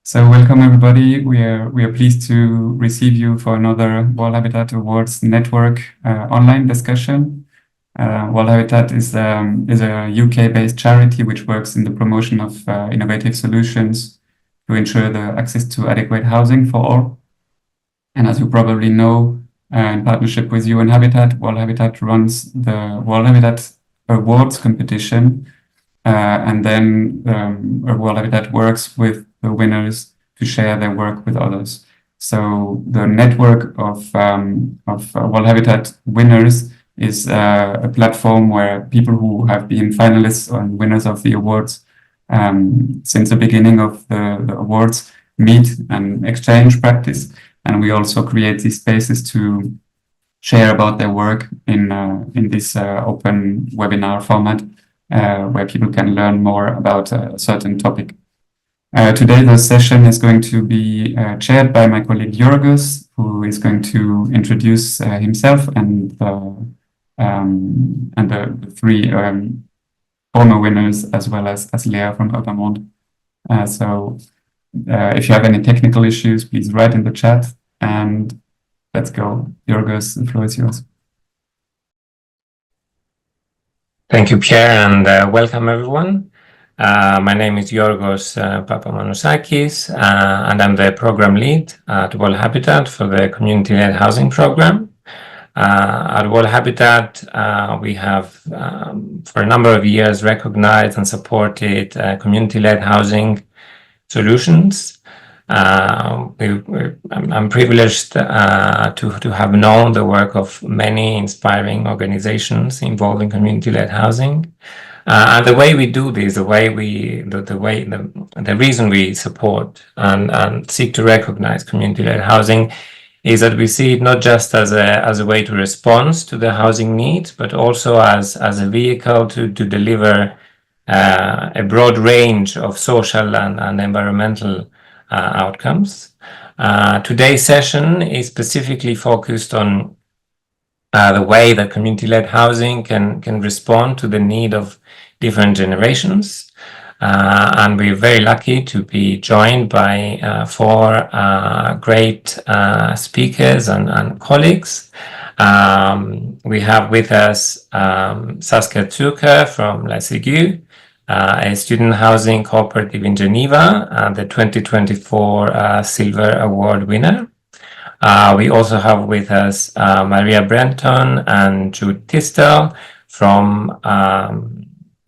So welcome everybody. We are pleased to receive you for another World Habitat Awards Network online discussion. World Habitat is a UK-based charity which works in the promotion of innovative solutions to ensure the access to adequate housing for all. And as you probably know, in partnership with UN Habitat, World Habitat runs the World Habitat Awards competition, and then World Habitat works with the winners to share their work with others. So the network of World Habitat winners is a platform where people who have been finalists and winners of the awards since the beginning of the awards meet and exchange practice. And we also create these spaces to share about their work in this open webinar format, where people can learn more about a certain topic. Today, the session is going to be chaired by my colleague Yorgos, who is going to introduce himself and the three former winners, as well as Léa from urbaMonde. So if you have any technical issues, please write in the chat, and let's go. Yorgos, the floor is yours. Thank you, Pierre, and welcome everyone. My name is Yorgos Papamanusakis, and I'm the program lead at World Habitat for the community-led housing program. At World Habitat, we have for a number of years recognized and supported community-led housing solutions. I'm privileged to have known the work of many inspiring organizations involved in community-led housing. And the way we do this, the reason we support and seek to recognize community-led housing is that we see it not just as a way to respond to the housing needs, but also as a vehicle to deliver a broad range of social and environmental outcomes. Today's session is specifically focused on the way that community-led housing can respond to the need of different generations. And we're very lucky to be joined by four great speakers and colleagues. We have with us Sostre Cívic from La Ciguë, a student housing cooperative in Geneva, and the 2024 Silver Award winner. We also have with us Maria Brenton and Jude Tistel from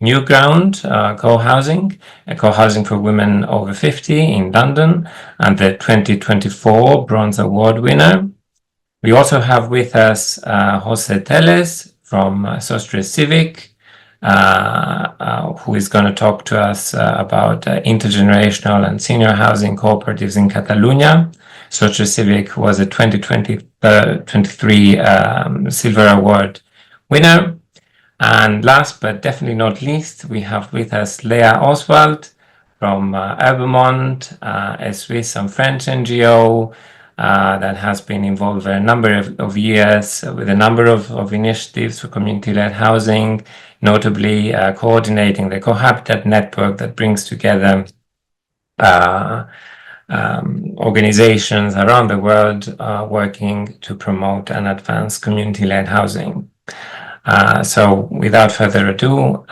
New Ground CoHousing, a co-housing for women over 50 in London, and the 2024 Bronze Award winner. We also have with us Jose Teles from Sostre Cívic, who is going to talk to us about intergenerational and senior housing cooperatives in Catalonia. Sostre Cívic was a 2023 Silver Award winner. And last but definitely not least, we have with us Léa Oswald from urbaMonde, a Swiss and French NGO that has been involved for a number of years with a number of initiatives for community-led housing, notably coordinating the Cohabitat network that brings together organizations around the world working to promote and advance community-led housing. So without further ado,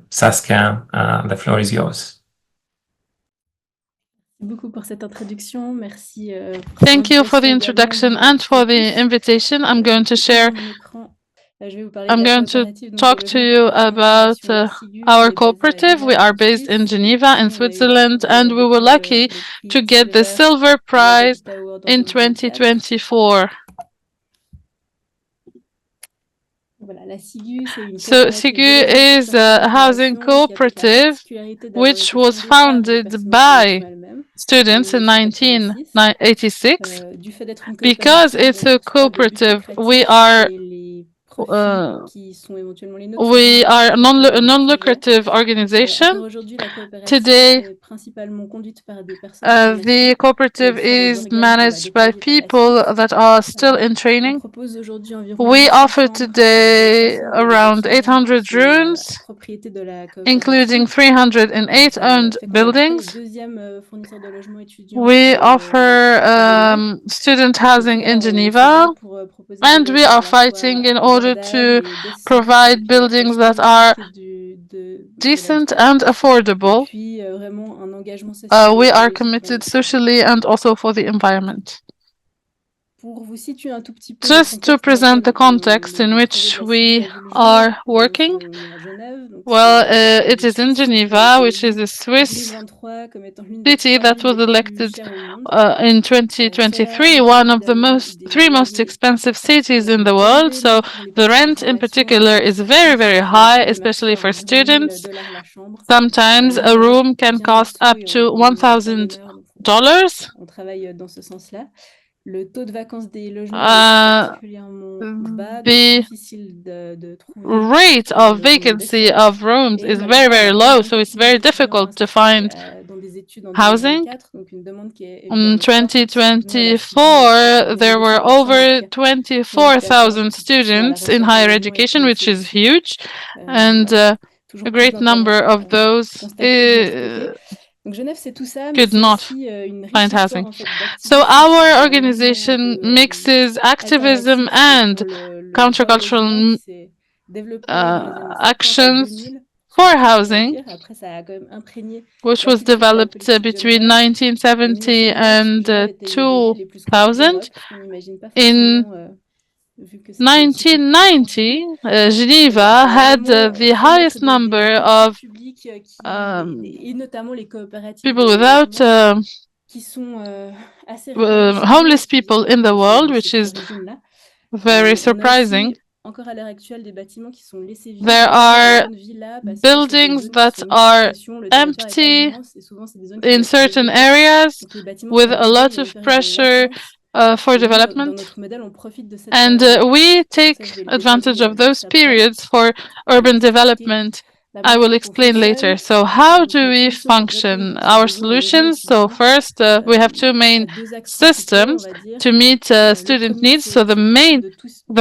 Saskia, the floor is yours. Thank you for the introduction and for the invitation. I'm going to talk to you about our cooperative. We are based in Geneva in Switzerland, and we were lucky to get the Silver Prize in 2024. So Cívic is a housing cooperative which was founded by students in 1986. Because it's a cooperative, we are we are a non-lucrative organization. Today, the cooperative is managed by people that are still in training. We offer today around 800 rooms, including 308 owned buildings. We offer student housing in Geneva, and we are fighting in order to provide buildings that are decent and affordable. We are committed socially and also for the environment. Just to present the context in which we are working, well, it is in Geneva, which is a Swiss city that was elected in 2023, one of the three most expensive cities in the world. So the rent in particular is very, very high, especially for students. Sometimes a room can cost up to $1,000. The rate of vacancy of rooms is very, very low, so it's very difficult to find housing. In 2024, there were over 24,000 students in higher education, which is huge, and a great number of those could not find housing. So our organization mixes activism and countercultural actions for housing, which was developed between 1970 and 2000. In 1990, Geneva had the highest number of people without homeless people in the world, which is very surprising. There are buildings that are empty in certain areas with a lot of pressure for development. And we take advantage of those periods for urban development. I will explain later. So how do we function? Our solutions. So first, we have two main systems to meet student needs. So the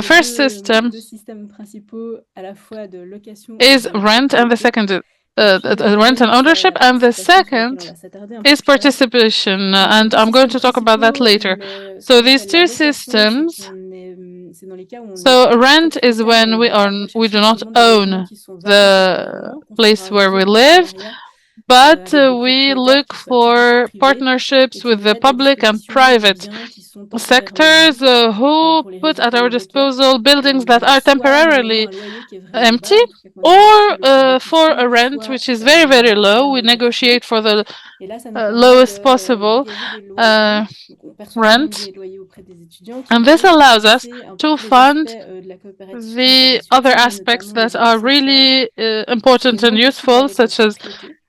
first system is rent, and the second rent and ownership, and the second is participation, and I'm going to talk about that later. So these two systems. So rent is when we do not own the place where we live, but we look for partnerships with the public and private sectors who put at our disposal buildings that are temporarily empty or for a rent which is very, very low. We negotiate for the lowest possible rent, and this allows us to fund the other aspects that are really important and useful, such as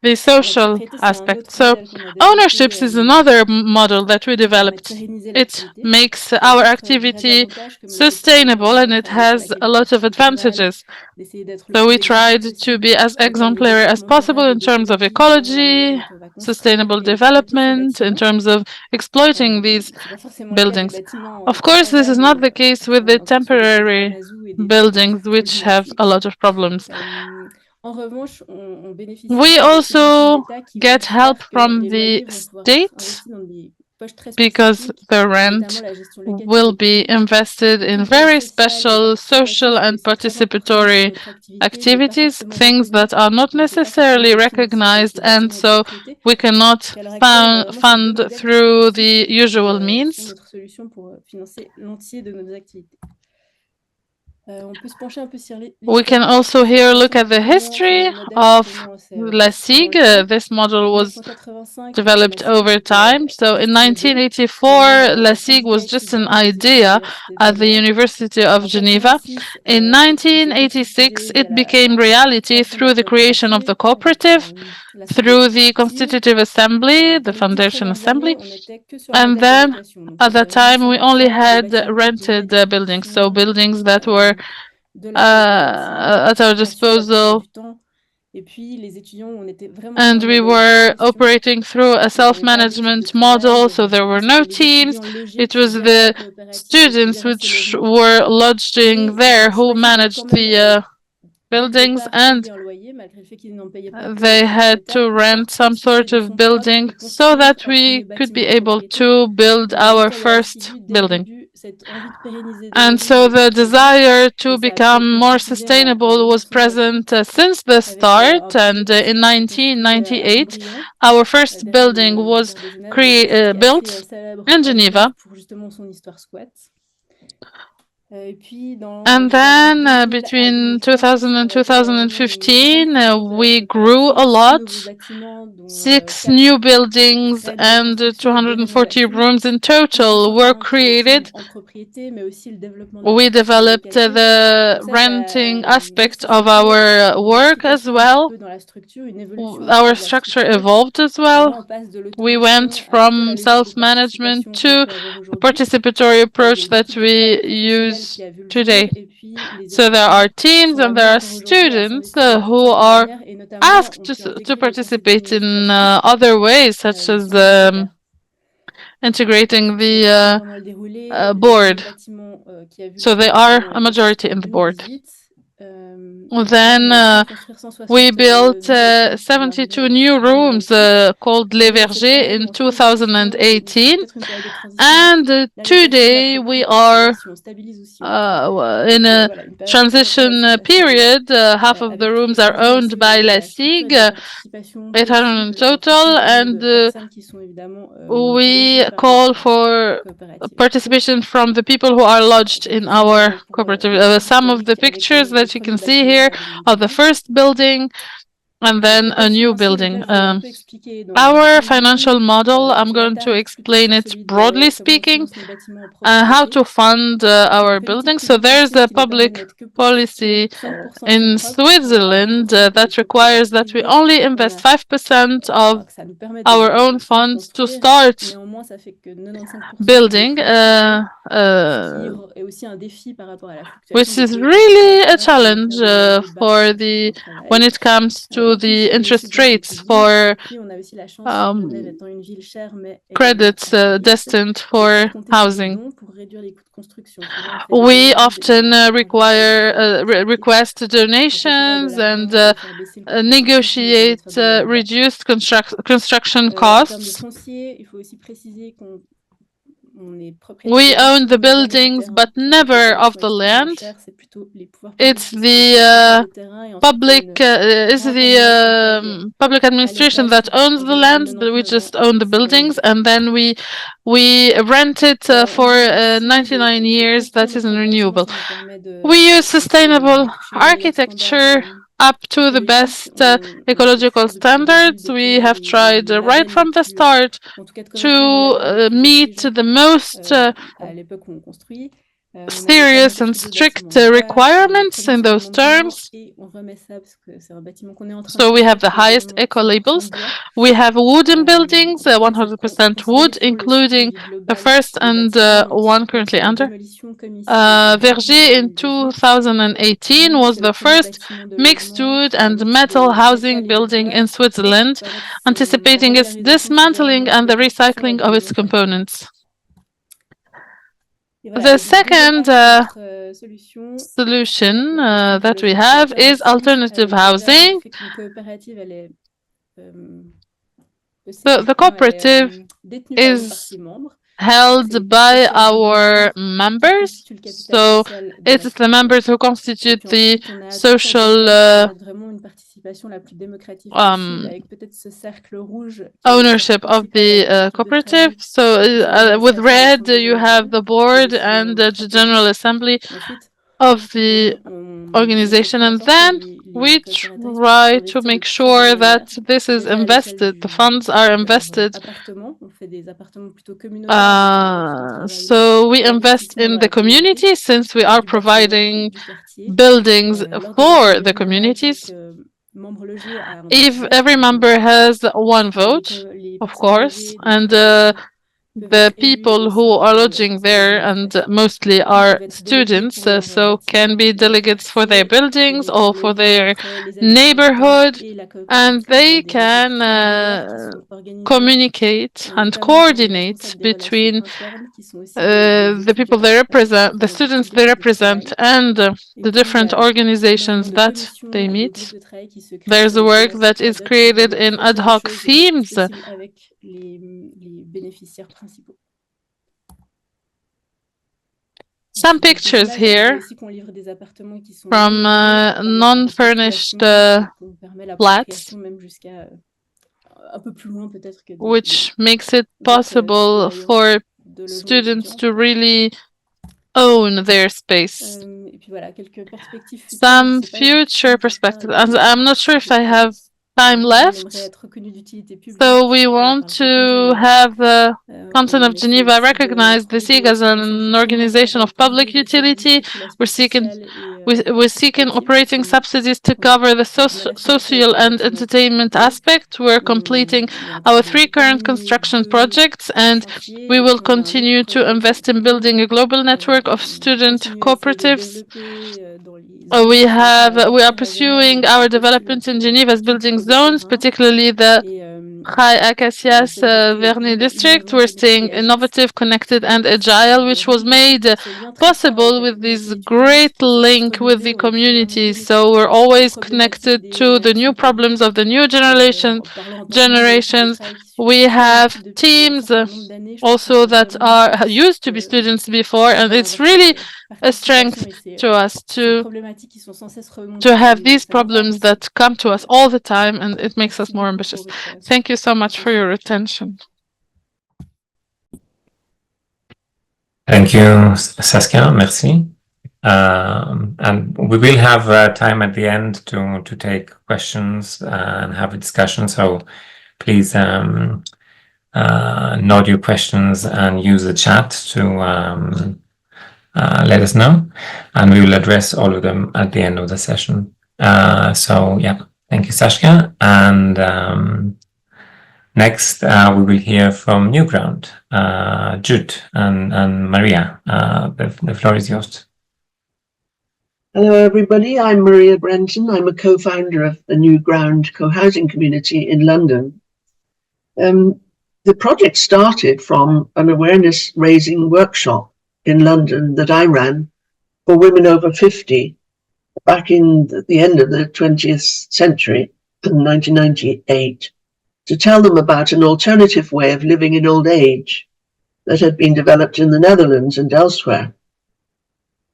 the social aspect. So ownerships is another model that we developed. It makes our activity sustainable and it has a lot of advantages. So we tried to be as exemplary as possible in terms of ecology, sustainable development, in terms of exploiting these buildings. Of course, this is not the case with the temporary buildings, which have a lot of problems. We also get help from the state because the rent will be invested in very special social and participatory activities, things that are not necessarily recognized, and so we cannot fund through the usual means. We can also here look at the history of La Ciguë. This model was developed over time. So in 1984, La Ciguë was just an idea at the University of Geneva. In 1986, it became reality through the creation of the cooperative, through the Constitutive Assembly, the Foundation Assembly, and then at that time we only had rented buildings, so buildings that were at our disposal. And we were operating through a self-management model, so there were no teams. It was the students which were lodging there who managed the buildings, and they had to rent some sort of building so that we could be able to build our first building. And so the desire to become more sustainable was present since the start. And in 1998, our first building was built in Geneva. And then between 2000 and 2015, we grew a lot. 6 new buildings and 240 rooms in total were created. We developed the renting aspect of our work as well. Our structure evolved as well. We went from self-management to the participatory approach that we use today. So there are teams and there are students who are asked to participate in other ways, such as integrating the board. So they are a majority in the board. Then we built 72 new rooms called Les Vergers in 2018. And today we are in a transition period. Half of the rooms are owned by La Ciguë, 800 in total, and we call for participation from the people who are lodged in our cooperative. Some of the pictures that you can see here of the first building and then a new building. Our financial model, I'm going to explain it broadly speaking, how to fund our buildings. So there's a public policy in Switzerland that requires that we only invest 5% of our own funds to start building, which is really a challenge when it comes to the interest rates for credits destined for housing. We often request donations and negotiate reduced construction costs. We own the buildings, but never of the land. It's the public administration that owns the land, but we just own the buildings, and then we rent it for 99 years. That isn't renewable. We use sustainable architecture up to the best ecological standards. We have tried right from the start to meet the most serious and strict requirements in those terms. So we have the highest eco labels. We have wooden buildings, 100% wood, including the first and one currently under. Verger in 2018 was the first mixed wood and metal housing building in Switzerland, anticipating its dismantling and the recycling of its components. The second solution that we have is alternative housing. So the cooperative is held by our members. So it is the members who constitute the social ownership of the cooperative. So with red, you have the board and the General Assembly of the organization, and then we try to make sure that this is invested, the funds are invested. So we invest in the community since we are providing buildings for the communities. If every member has one vote, of course, and the people who are lodging there, and mostly are students, so can be delegates for their buildings or for their neighborhood, and they can communicate and coordinate between the people they represent, the students they represent, and the different organizations that they meet. There's a work that is created in ad hoc themes. Some pictures here from non-furnished flats, which makes it possible for students to really own their space. Some future perspectives. I'm not sure if I have time left. So we want to have the Council of Geneva recognize the Ciguë as an organization of public utility. We're seeking operating subsidies to cover the social and entertainment aspect. We're completing our 3 current construction projects, and we will continue to invest in building a global network of student cooperatives. We are pursuing our development in Geneva's building zones, particularly the High Acacias Vernet district. We're staying innovative, connected, and agile, which was made possible with this great link with the community. So we're always connected to the new problems of the new generations. We have teams also that are used to be students before, and it's really a strength to us to have these problems that come to us all the time, and it makes us more ambitious. Thank you so much for your attention. Thank you, Saskia. Merci. And we will have time at the end to take questions and have a discussion. So please nod your questions and use the chat to let us know, and we will address all of them at the end of the session. So yeah, thank you, Saskia. And next we will hear from New Ground, Jude and Maria. The floor is yours. Hello everybody, I'm Maria Brenton. I'm a co-founder of the New Ground CoHousing community in London. The project started from an awareness raising workshop in London that I ran for women over 50 back in the end of the 20th century, in 1998, to tell them about an alternative way of living in old age that had been developed in the Netherlands and elsewhere.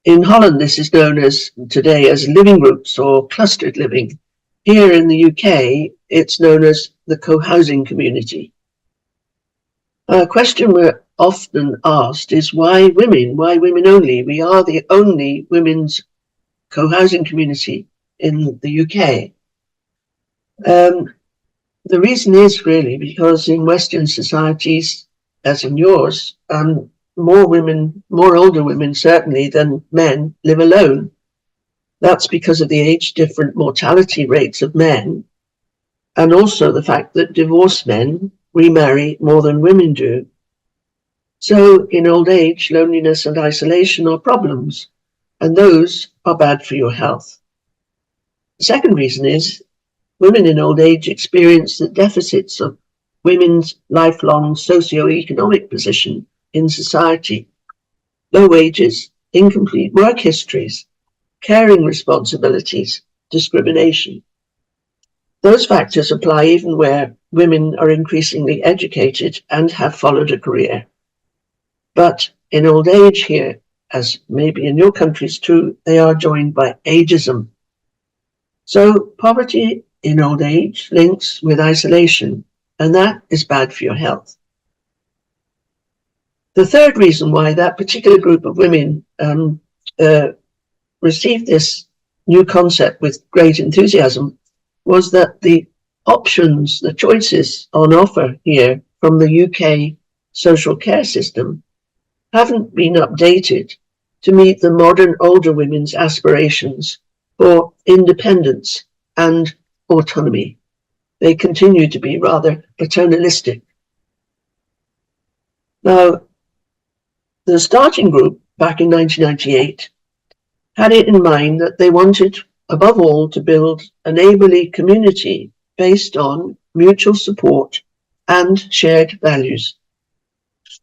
In Holland, this is known as today as living groups or clustered living. Here in the UK, it's known as the co-housing community. A question we're often asked is why women? Why women only? We are the only women's co-housing community in the UK. The reason is really because in Western societies, as in yours, more older women certainly than men live alone. That's because of the age different mortality rates of men, and also the fact that divorced men remarry more than women do. So in old age, loneliness and isolation are problems, and those are bad for your health. The second reason is women in old age experience the deficits of women's lifelong socio-economic position in society: low wages, incomplete work histories, caring responsibilities, discrimination. Those factors apply even where women are increasingly educated and have followed a career. But in old age here, as maybe in your countries too, they are joined by ageism. So poverty in old age links with isolation, and that is bad for your health. The third reason why that particular group of women received this new concept with great enthusiasm was that the options, the choices on offer here from the UK social care system haven't been updated to meet the modern older women's aspirations for independence and autonomy. They continue to be rather paternalistic. Now, the starting group back in 1998 had it in mind that they wanted, above all, to build a neighbourly community based on mutual support and shared values.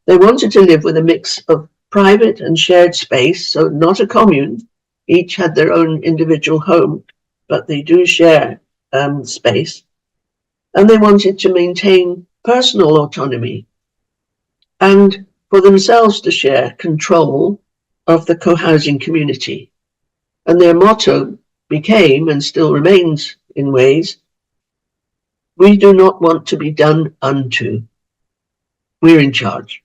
They wanted to live with a mix of private and shared space, so not a commune. Each had their own individual home, but they do share space. And they wanted to maintain personal autonomy and for themselves to share control of the co-housing community. And their motto became, and still remains in ways, we do not want to be done unto. We're in charge.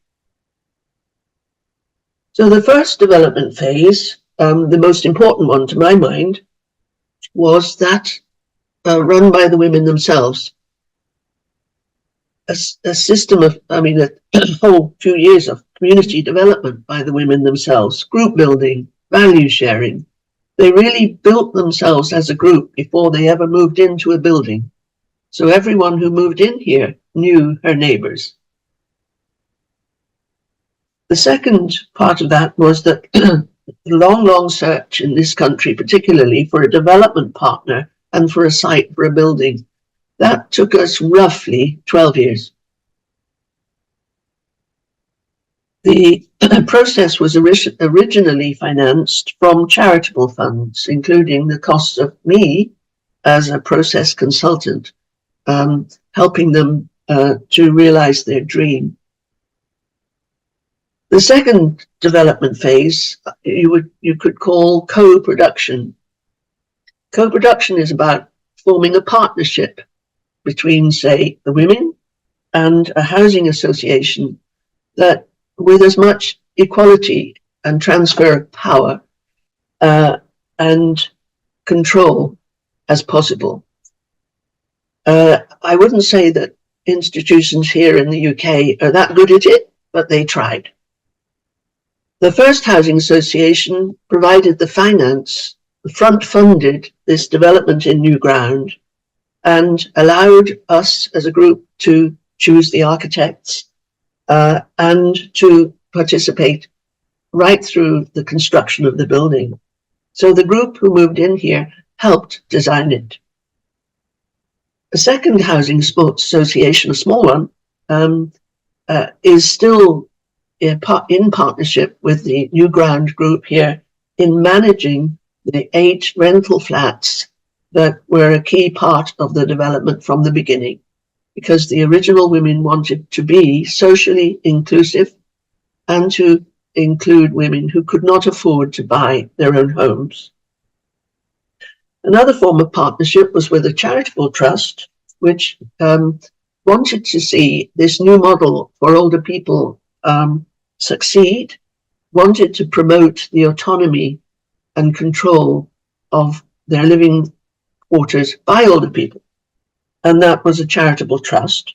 So the first development phase, the most important one to my mind, was that run by the women themselves. A system of, a whole few years of community development by the women themselves, group building, value sharing. They really built themselves as a group before they ever moved into a building. So everyone who moved in here knew her neighbours. The second part of that was that the long search in this country, particularly for a development partner and for a site for a building, that took us roughly 12 years. The process was originally financed from charitable funds, including the cost of me as a process consultant, helping them to realize their dream. The second development phase you could call co-production. Co-production is about forming a partnership between, say, the women and a housing association that with as much equality and transfer of power and control as possible. I wouldn't say that institutions here in the UK are that good at it, but they tried. The first housing association provided the finance, front-funded this development in new ground, and allowed us as a group to choose the architects and to participate right through the construction of the building. So the group who moved in here helped design it. The second housing association, a small one, is still in partnership with the New Ground group here in managing the 8 rental flats that were a key part of the development from the beginning, because the original women wanted to be socially inclusive and to include women who could not afford to buy their own homes. Another form of partnership was with a charitable trust, which wanted to see this new model for older people succeed, wanted to promote the autonomy and control of their living quarters by older people. And that was a charitable trust.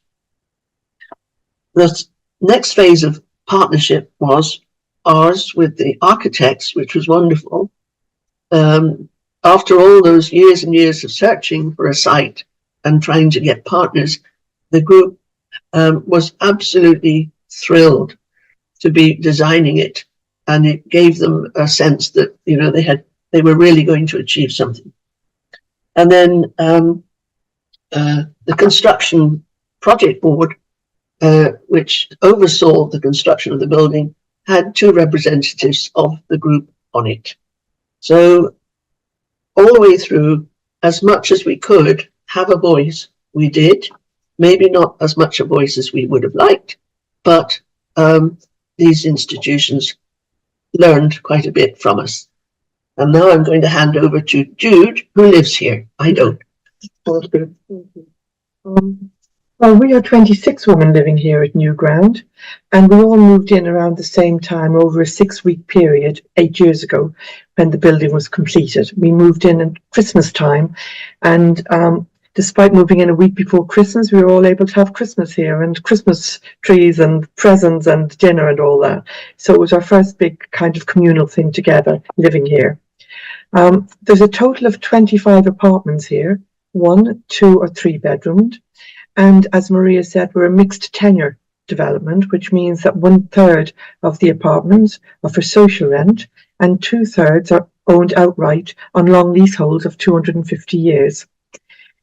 The next phase of partnership was ours with the architects, which was wonderful. After all those years and years of searching for a site and trying to get partners, the group was absolutely thrilled to be designing it, and it gave them a sense that they were really going to achieve something. And then the construction project board, which oversaw the construction of the building, had 2 representatives of the group on it. So all the way through, as much as we could have a voice, we did. Maybe not as much a voice as we would have liked, but these institutions learned quite a bit from us. And now I'm going to hand over to Jude, who lives here. I don't. Well, we are 26 women living here at New Ground, and we all moved in around the same time over a 6-week period 8 years ago when the building was completed. We moved in at Christmas time, and despite moving in a week before Christmas, we were all able to have Christmas here and Christmas trees and presents and dinner and all that. So it was our first big kind of communal thing together, living here. There's a total of 25 apartments here, 1, 2 or 3 bedroomed. And as Maria said, we're a mixed tenure development, which means that 1/3 of the apartments are for social rent and 2/3 are owned outright on long leaseholds of 250 years.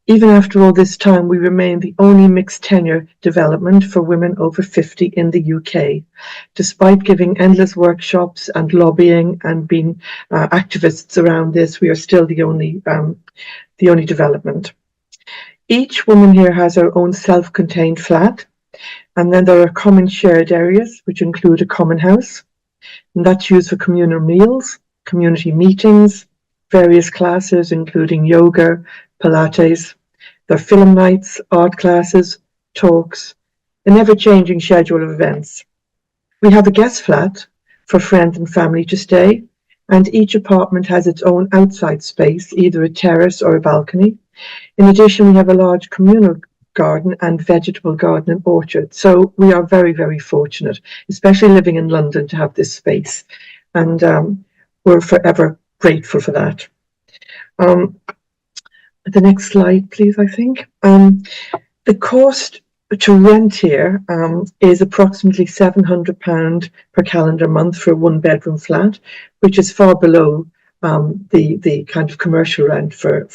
Even after all this time, we remain the only mixed tenure development for women over 50 in the UK. Despite giving endless workshops and lobbying and being activists around this, we are still the only development. Each woman here has her own self-contained flat, and then there are common shared areas, which include a common house, and that's used for communal meals, community meetings, various classes, including yoga, Pilates. There are film nights, art classes, talks, an ever-changing schedule of events. We have a guest flat for friends and family to stay, and each apartment has its own outside space, either a terrace or a balcony. In addition, we have a large communal garden and vegetable garden and orchard. So we are very, very fortunate, especially living in London, to have this space. And we're forever grateful for that. The next slide, please, I think. The cost to rent here is approximately £700 per calendar month for a one-bedroom flat, which is far below the kind of commercial rent for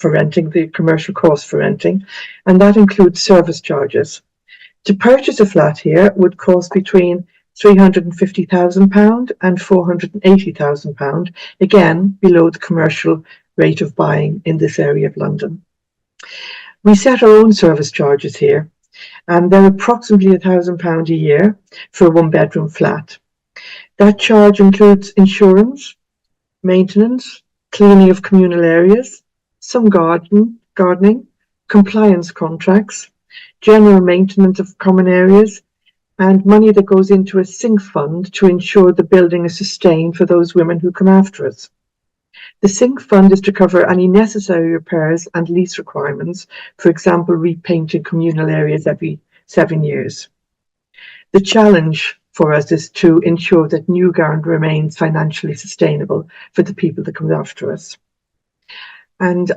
renting, the commercial cost for renting, and that includes service charges. To purchase a flat here would cost between £350,000 and £480,000, again below the commercial rate of buying in this area of London. We set our own service charges here, and they're approximately £1,000 a year for a one-bedroom flat. That charge includes insurance, maintenance, cleaning of communal areas, some gardening, compliance contracts, general maintenance of common areas, and money that goes into a sink fund to ensure the building is sustained for those women who come after us. The sink fund is to cover any necessary repairs and lease requirements, for example, repainting communal areas every 7 years. The challenge for us is to ensure that Newground remains financially sustainable for the people that come after us. And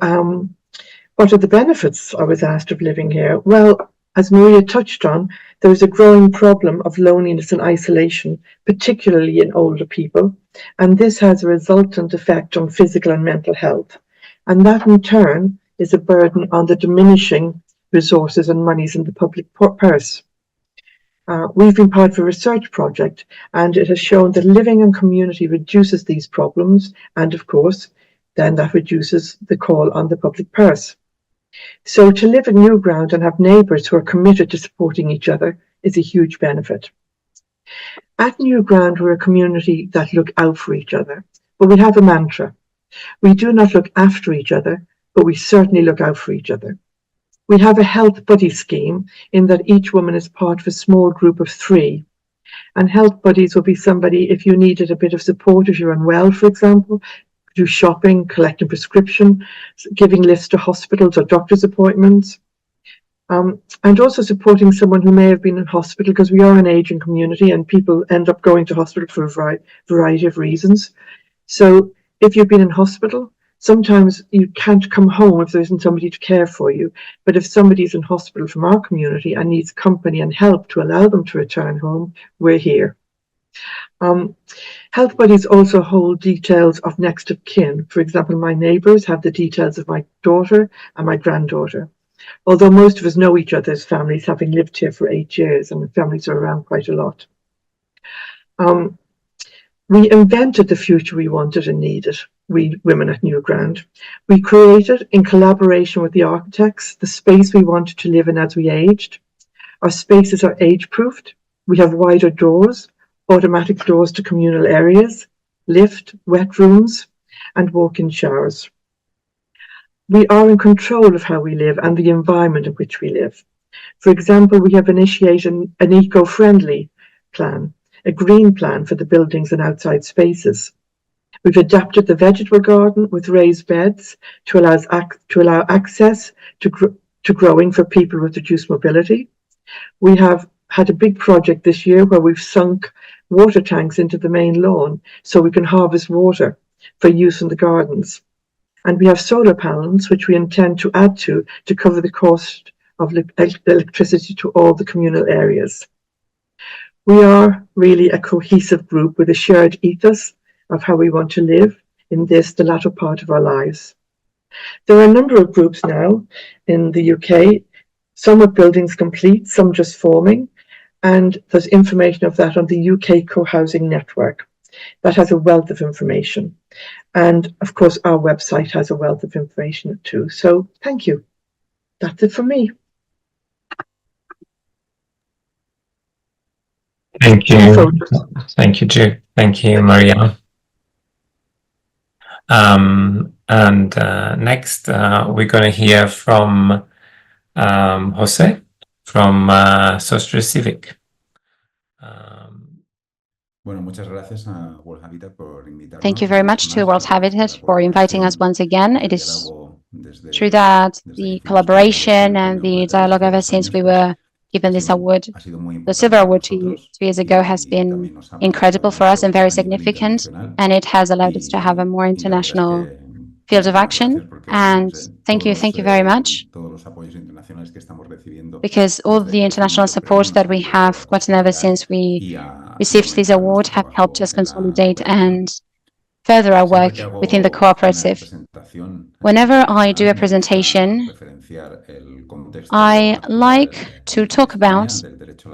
what are the benefits, I was asked, of living here? Well, as Maria touched on, there is a growing problem of loneliness and isolation, particularly in older people, and this has a resultant effect on physical and mental health. And that in turn is a burden on the diminishing resources and monies in the public purse. We've been part of a research project, and it has shown that living in community reduces these problems, and of course, then that reduces the call on the public purse. So to live in Newground and have neighbours who are committed to supporting each other is a huge benefit. At Newground, we're a community that look out for each other, but we have a mantra. We do not look after each other, but we certainly look out for each other. We have a health buddy scheme in that each woman is part of a small group of 3. And health buddies will be somebody, if you needed a bit of support, if you're unwell, for example, do shopping, collecting prescription, giving lifts to hospitals or doctor's appointments, and also supporting someone who may have been in hospital, because we are an ageing community and people end up going to hospital for a variety of reasons. So if you've been in hospital, sometimes you can't come home if there isn't somebody to care for you. But if somebody's in hospital from our community and needs company and help to allow them to return home, we're here. Health buddies also hold details of next of kin. For example, my neighbours have the details of my daughter and my granddaughter. Although most of us know each other's families, having lived here for 8 years, and the families are around quite a lot. We invented the future we wanted and needed, we women at Newground. We created, in collaboration with the architects, the space we wanted to live in as we aged. Our spaces are age-proofed. We have wider doors, automatic doors to communal areas, lift, wet rooms, and walk-in showers. We are in control of how we live and the environment in which we live. For example, we have initiated an eco-friendly plan, a green plan for the buildings and outside spaces. We've adapted the vegetable garden with raised beds to allow access to growing for people with reduced mobility. We have had a big project this year where we've sunk water tanks into the main lawn so we can harvest water for use in the gardens. And we have solar panels, which we intend to add to cover the cost of electricity to all the communal areas. We are really a cohesive group with a shared ethos of how we want to live in this, the latter part of our lives. There are a number of groups now in the UK, some with buildings complete, some just forming, and there's information of that on the UK Co-Housing Network. That has a wealth of information. And of course, our website has a wealth of information too. So thank you. That's it from me. Thank you. Thank you, Ju. Thank you, Maria. Next, we're going to hear from Jose from Sostre Cívic. Thank you very much to World Habitat for inviting us once again. It is true that the collaboration and the dialogue ever since we were given this award, the Silver Award 2 years ago, has been incredible for us and very significant, and it has allowed us to have a more international field of action. And thank you very much, because all the international support that we have gotten ever since we received this award have helped us consolidate and further our work within the cooperative. Whenever I do a presentation, I like to talk about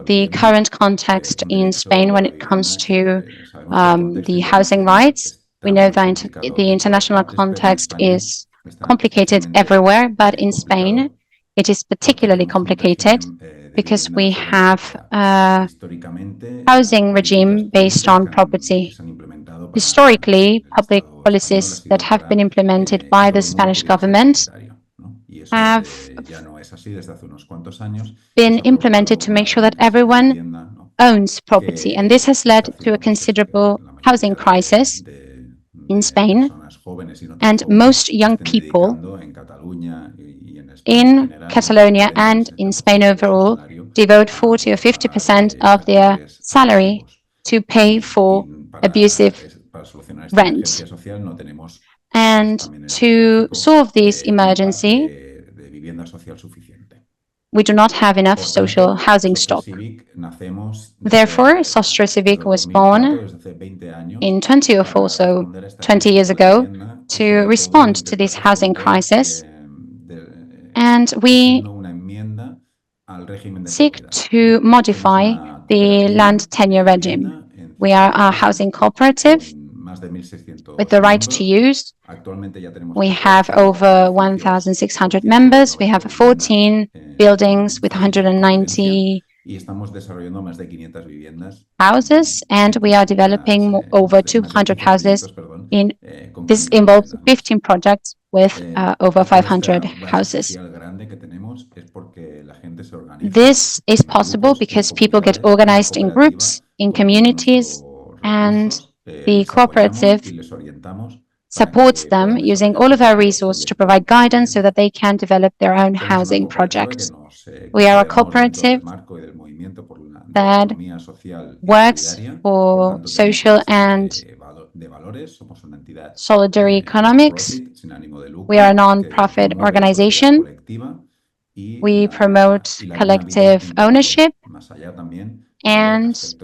the current context in Spain when it comes to the housing rights. We know that the international context is complicated everywhere, but in Spain, it is particularly complicated because we have a housing regime based on property. Historically, public policies that have been implemented by the Spanish government have been implemented to make sure that everyone owns property, and this has led to a considerable housing crisis in Spain, and most young people in Catalonia and in Spain overall devote 40 or 50% of their salary to pay for abusive rent. And to solve this emergency, we do not have enough social housing stock. Therefore, Sostre Cívic was born in 2004, so 20 years ago, to respond to this housing crisis. And we seek to modify the land tenure regime. We are a housing cooperative with the right to use. We have over 1,600 members. We have 14 buildings with 190 houses, and we are developing over 200 houses. This involves 15 projects with over 500 houses. This is possible because people get organized in groups, in communities, and the cooperative supports them using all of our resources to provide guidance so that they can develop their own housing projects. We are a cooperative that works for social and solidary economics. We are a non-profit organization. We promote collective ownership and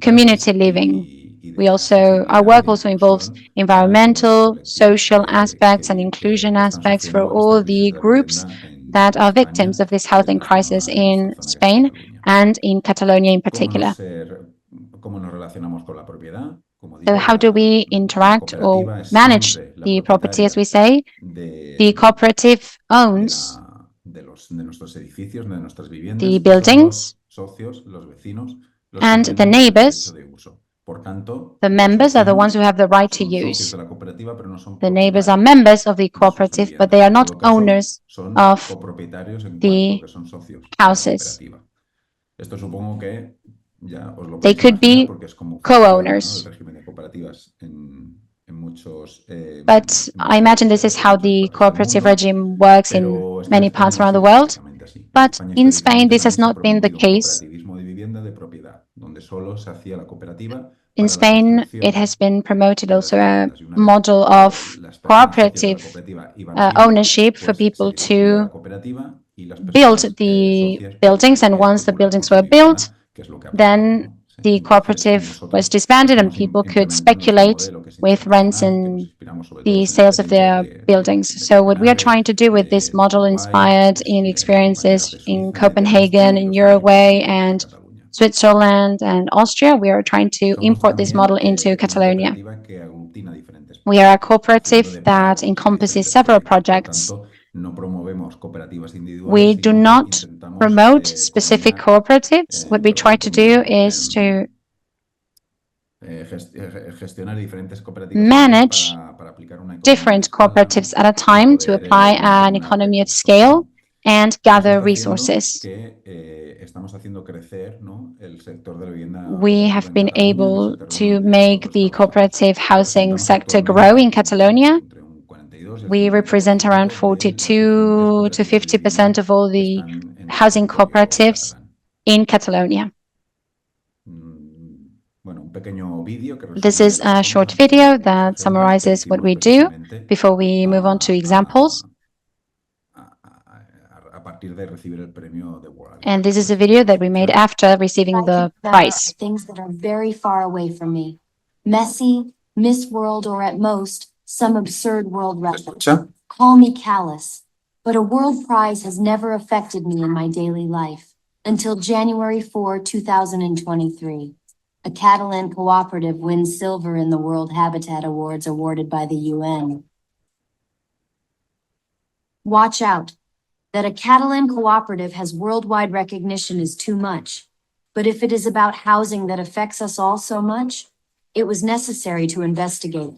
community living. Our work also involves environmental, social aspects and inclusion aspects for all the groups that are victims of this housing crisis in Spain and in Catalonia in particular. So how do we interact or manage the property, as we say? The cooperative owns the buildings, and the neighbors, the members, are the ones who have the right to use. The neighbors are members of the cooperative, but they are not owners of the houses. They could be co-owners. But I imagine this is how the cooperative regime works in many parts around the world. But in Spain, this has not been the case. In Spain, it has been promoted also a model of cooperative ownership for people to build the buildings, and once the buildings were built, then the cooperative was disbanded and people could speculate with rents and the sales of their buildings. So what we are trying to do with this model, inspired in experiences in Copenhagen, in Uruguay, and Switzerland and Austria, we are trying to import this model into Catalonia. We are a cooperative that encompasses several projects. We do not promote specific cooperatives. What we try to do is to manage different cooperatives at a time to apply an economy of scale and gather resources. We have been able to make the cooperative housing sector grow in Catalonia. We represent around 42 to 50% of all the housing cooperatives in Catalonia. This is a short video that summarizes what we do before we move on to examples. And this is a video that we made after receiving the prize. Things that are very far away from me. Messy, Miss World, or at most, some absurd world record. Call me callous, but a world prize has never affected me in my daily life until January 4, 2023. A Catalan cooperative wins silver in the World Habitat Awards awarded by the UN. Watch out. That a Catalan cooperative has worldwide recognition is too much. But if it is about housing that affects us all so much, it was necessary to investigate.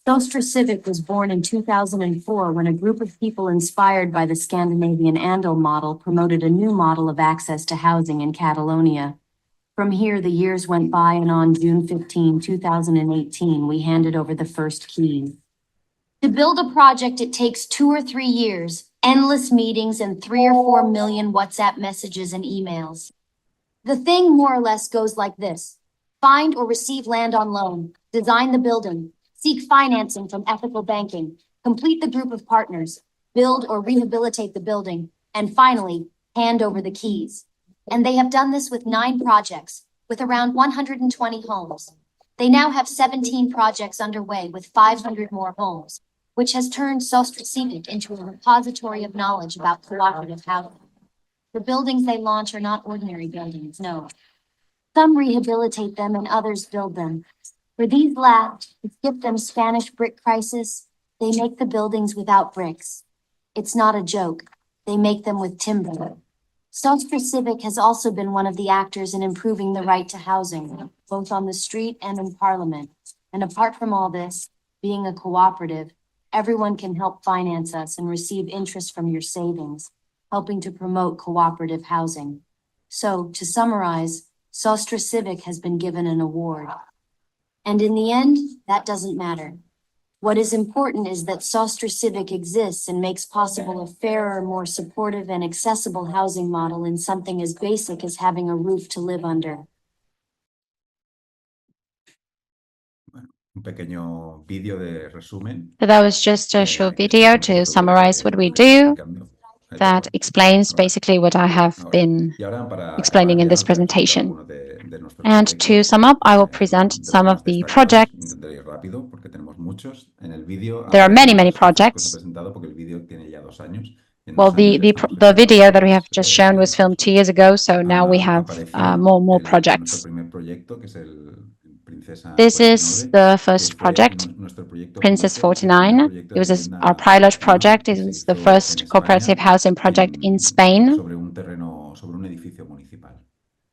Sostre Cívic was born in 2004 when a group of people inspired by the Scandinavian Andel model promoted a new model of access to housing in Catalonia. From here, the years went by, and on June 15, 2018, we handed over the first keys. To build a project, it takes 2 or 3 years, endless meetings, and 3 or 4 million WhatsApp messages and emails. The thing more or less goes like this. Find or receive land on loan, design the building, seek financing from ethical banking, complete the group of partners, build or rehabilitate the building, and finally, hand over the keys. And they have done this with 9 projects, with around 120 homes. They now have 17 projects underway with 500 more homes, which has turned Sostre Cívic into a repository of knowledge about cooperative housing. The buildings they launch are not ordinary buildings, no. Some rehabilitate them and others build them. For these last, who skip them Spanish brick crisis, they make the buildings without bricks. It's not a joke. They make them with timber. Sostre Cívic has also been one of the actors in improving the right to housing, both on the street and in Parliament. And apart from all this, being a cooperative, everyone can help finance us and receive interest from your savings, helping to promote cooperative housing. So, to summarize, Sostre Cívic has been given an award. And in the end, that doesn't matter. What is important is that Sostre Cívic exists and makes possible a fairer, more supportive and accessible housing model in something as basic as having a roof to live under. So that was just a short video to summarize what we do that explains basically what I have been explaining in this presentation. And to sum up, I will present some of the projects. There are many, many projects. Well, the video that we have just shown was filmed 2 years ago, so now we have more projects. This is the first project, Princess 49. It was our pilot project. It was the first cooperative housing project in Spain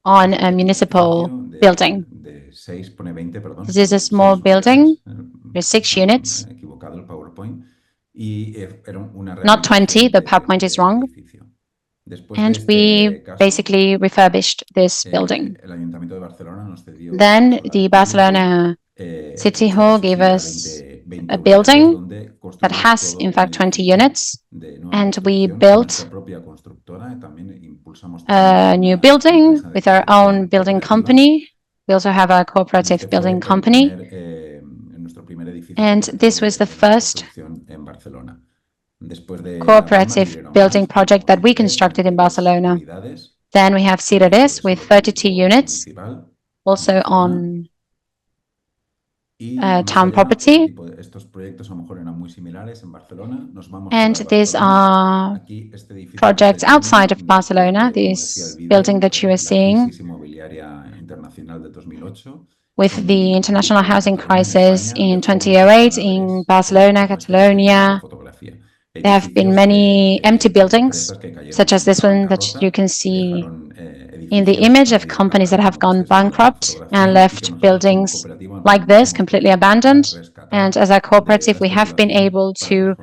on a municipal building. This is a small building. There's 6 units. Not 20, the PowerPoint is wrong. And we basically refurbished this building. Then the Barcelona City Hall gave us a building that has, in fact, 20 units. And we built a new building with our own building company. We also have a cooperative building company. And this was the first cooperative building project that we constructed in Barcelona. Then we have Cireres with 32 units, also on town property. And these are projects outside of Barcelona, this building that you are seeing with the international housing crisis in 2008 in Barcelona, Catalonia. There have been many empty buildings, such as this one that you can see in the image of companies that have gone bankrupt and left buildings like this, completely abandoned. And as a cooperative, we have been able to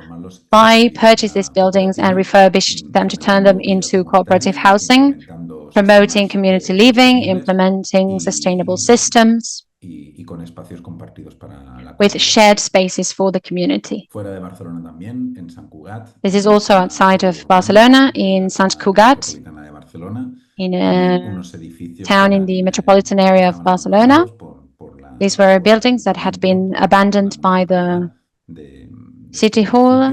purchase these buildings and refurbish them to turn them into cooperative housing, promoting community living, implementing sustainable systems with shared spaces for the community. This is also outside of Barcelona, in Sant Cugat, in a town in the metropolitan area of Barcelona. These were buildings that had been abandoned by the city hall.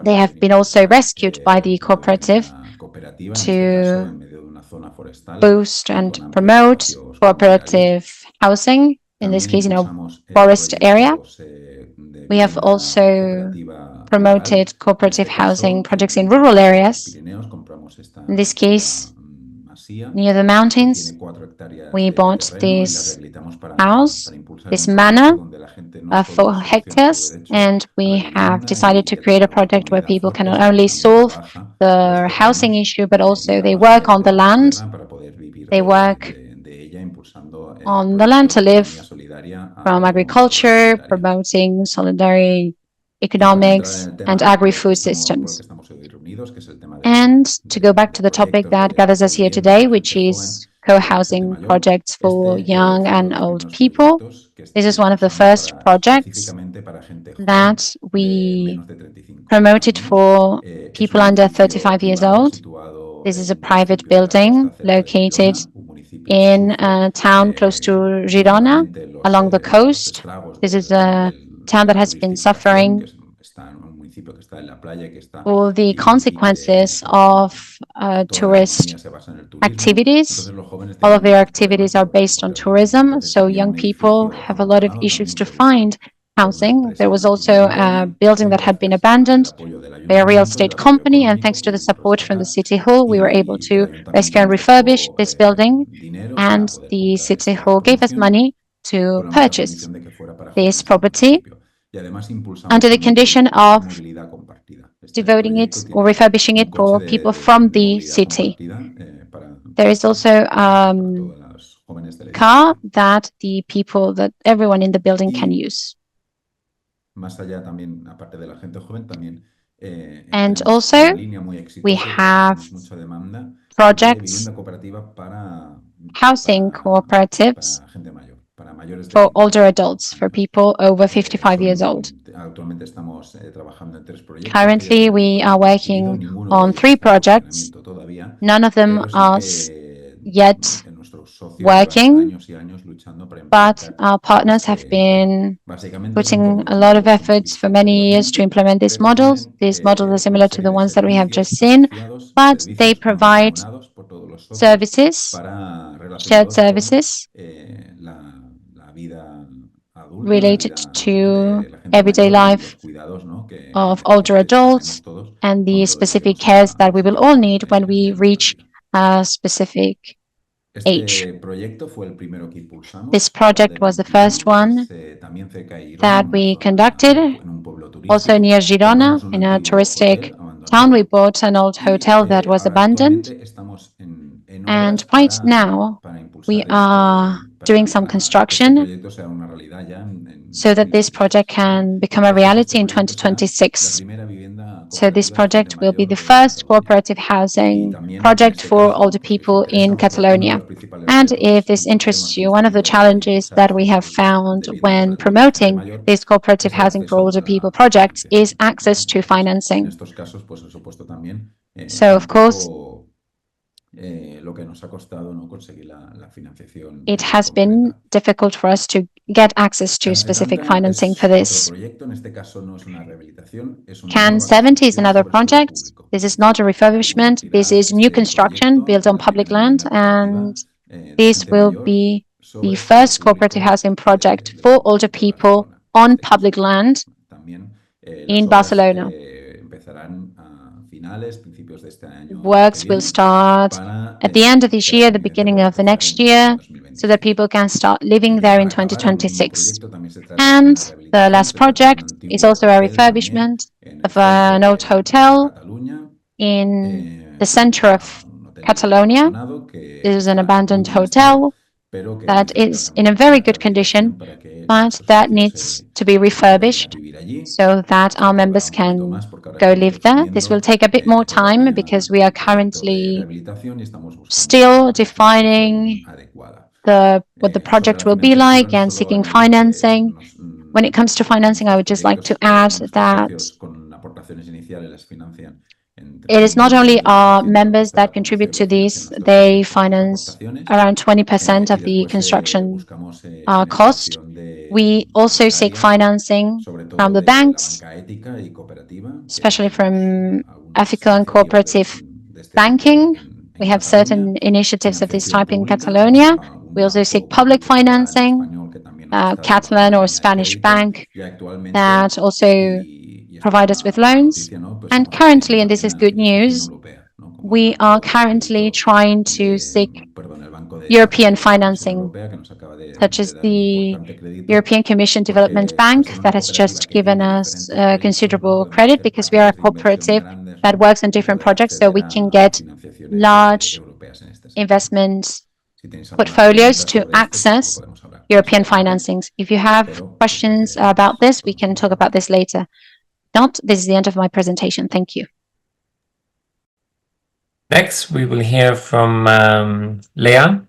They have been also rescued by the cooperative to boost and promote cooperative housing, in this case in a forest area. We have also promoted cooperative housing projects in rural areas. In this case, near the mountains, we bought this house, this manor of 4 hectares, and we have decided to create a project where people can not only solve the housing issue, but also they work on the land. They work on the land to live from agriculture, promoting solidarity economics and agri-food systems. And to go back to the topic that gathers us here today, which is co-housing projects for young and old people. This is one of the first projects that we promoted for people under 35 years old. This is a private building located in a town close to Girona, along the coast. This is a town that has been suffering all the consequences of tourist activities. All of their activities are based on tourism, so young people have a lot of issues to find housing. There was also a building that had been abandoned by a real estate company, and thanks to the support from the City Hall, we were able to rescue and refurbish this building, and the City Hall gave us money to purchase this property under the condition of devoting it or refurbishing it for people from the city. There is also a car that everyone in the building can use. And also, we have projects, housing cooperatives for older adults, for people over 55 years old. Currently, we are working on 3 projects. None of them are yet working, but our partners have been putting a lot of efforts for many years to implement these models. These models are similar to the ones that we have just seen, but they provide services, shared services, related to everyday life of older adults and the specific cares that we will all need when we reach a specific age. This project was the first one that we conducted, also near Girona, in a touristic town. We bought an old hotel that was abandoned, and right now we are doing some construction so that this project can become a reality in 2026. So this project will be the first cooperative housing project for older people in Catalonia. And if this interests you, one of the challenges that we have found when promoting these cooperative housing for older people projects is access to financing. So of course, it has been difficult for us to get access to specific financing for this. CAN 70 is another project. This is not a refurbishment. This is new construction built on public land, and this will be the first cooperative housing project for older people on public land in Barcelona. Works will start at the end of this year, the beginning of the next year, so that people can start living there in 2026. And the last project is also a refurbishment of an old hotel in the center of Catalonia. This is an abandoned hotel that is in a very good condition, but that needs to be refurbished so that our members can go live there. This will take a bit more time because we are currently still defining what the project will be like and seeking financing. When it comes to financing, I would just like to add that it is not only our members that contribute to this, they finance around 20% of the construction cost. We also seek financing from the banks, especially from ethical and cooperative banking. We have certain initiatives of this type in Catalonia. We also seek public financing, Catalan or Spanish bank that also provide us with loans. And currently, and this is good news, we are currently trying to seek European financing, such as the European Commission Development Bank that has just given us considerable credit because we are a cooperative that works on different projects, so we can get large investment portfolios to access European financings. If you have questions about this, we can talk about this later. Not, this is the end of my presentation. Thank you. Next, we will hear from Léa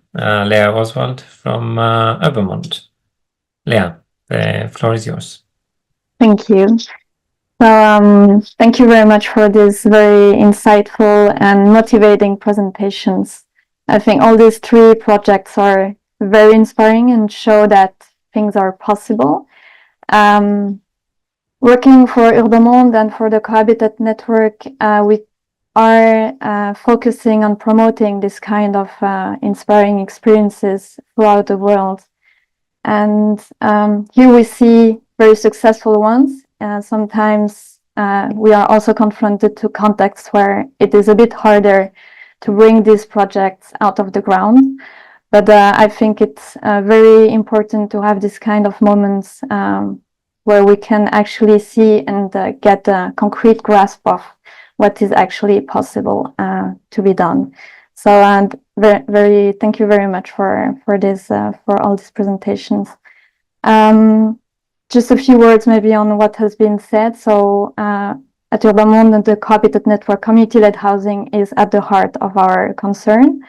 Oswald from urbaMonde. Léa, the floor is yours. Thank you. So, thank you very much for these very insightful and motivating presentations. I think all these three projects are very inspiring and show that things are possible. Working for urbaMonde and for the Cohabitat network, we are focusing on promoting this kind of inspiring experiences throughout the world. And here we see very successful ones. Sometimes we are also confronted to contexts where it is a bit harder to bring these projects out of the ground. But I think it's very important to have this kind of moments where we can actually see and get a concrete grasp of what is actually possible to be done. So, and thank you very much for this, for all these presentations. Just a few words maybe on what has been said. So, at urbaMonde, the Cohabitat network, community-led housing is at the heart of our concern.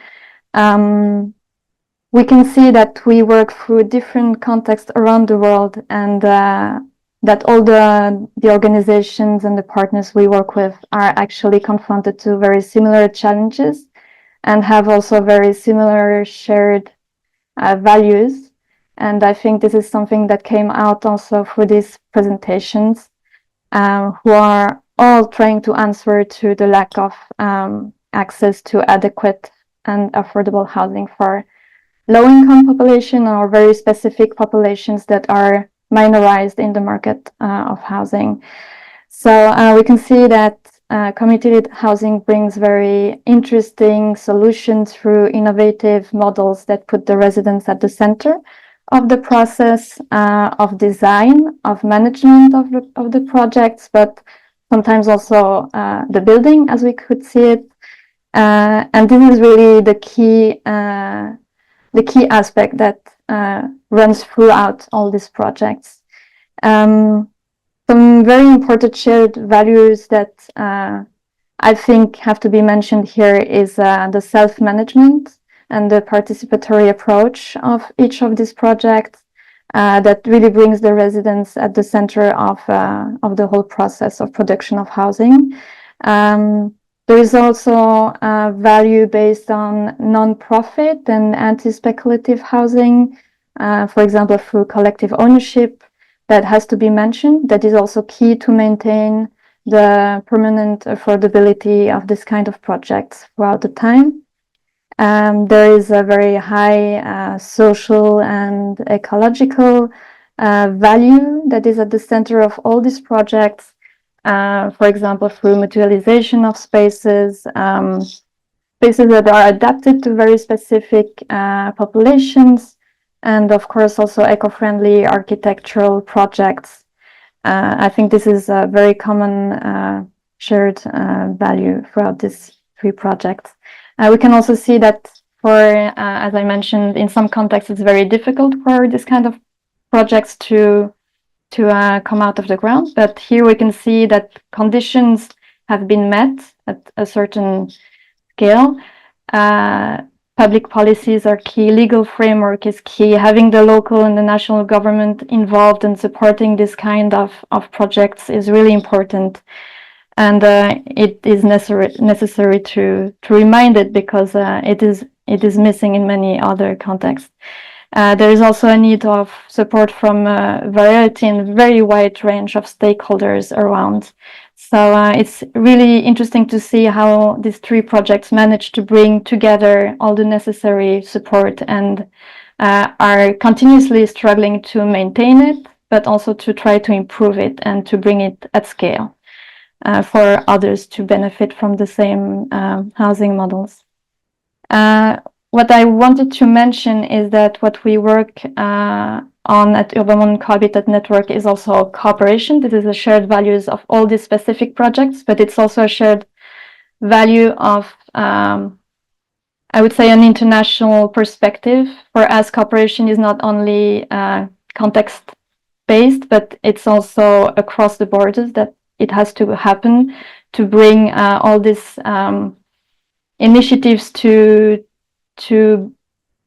We can see that we work through different contexts around the world, and that all the organizations and the partners we work with are actually confronted to very similar challenges and have also very similar shared values. And I think this is something that came out also for these presentations, who are all trying to answer to the lack of access to adequate and affordable housing for low-income population or very specific populations that are minorized in the market of housing. So we can see that community-led housing brings very interesting solutions through innovative models that put the residents at the center of the process of design, of management of the projects, but sometimes also the building as we could see it. And this is really the key aspect that runs throughout all these projects. Some very important shared values that I think have to be mentioned here is the self-management and the participatory approach of each of these projects that really brings the residents at the center of the whole process of production of housing. There is also value based on non-profit and anti-speculative housing, for example, through collective ownership that has to be mentioned. That is also key to maintain the permanent affordability of this kind of projects throughout the time. There is a very high social and ecological value that is at the center of all these projects. For example, through mutualization of spaces, spaces that are adapted to very specific populations, and of course also eco-friendly architectural projects. I think this is a very common shared value throughout these three projects. We can also see that as I mentioned, in some contexts, it's very difficult for this kind of projects to come out of the ground. But here we can see that conditions have been met at a certain scale. Public policies are key, legal framework is key, having the local and the national government involved and supporting this kind of projects is really important. And it is necessary to remind it because it is missing in many other contexts. There is also a need of support from a variety and very wide range of stakeholders around. So it's really interesting to see how these three projects manage to bring together all the necessary support and are continuously struggling to maintain it, but also to try to improve it and to bring it at scale for others to benefit from the same housing models. What I wanted to mention is that what we work on at urbaMonde Co-Habitat Network is also cooperation. This is the shared values of all these specific projects, but it's also a shared value of, I would say, an international perspective. For us, cooperation is not only context-based, but it's also across the borders that it has to happen to bring all these initiatives to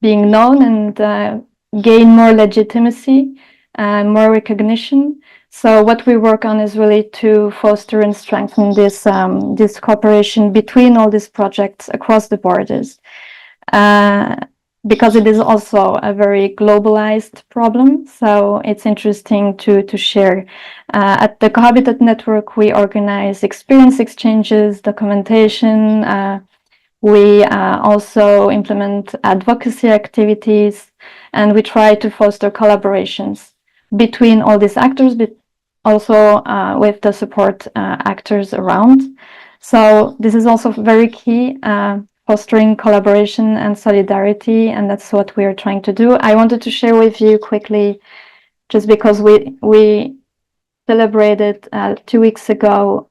being known and gain more legitimacy and more recognition. So what we work on is really to foster and strengthen this cooperation between all these projects across the borders, because it is also a very globalized problem. So it's interesting to share. At the Co-Habitat Network, we organize experience exchanges, documentation. We also implement advocacy activities, and we try to foster collaborations between all these actors, but also with the support actors around. So this is also very key, fostering collaboration and solidarity, and that's what we are trying to do. I wanted to share with you quickly, just because we celebrated 2 weeks ago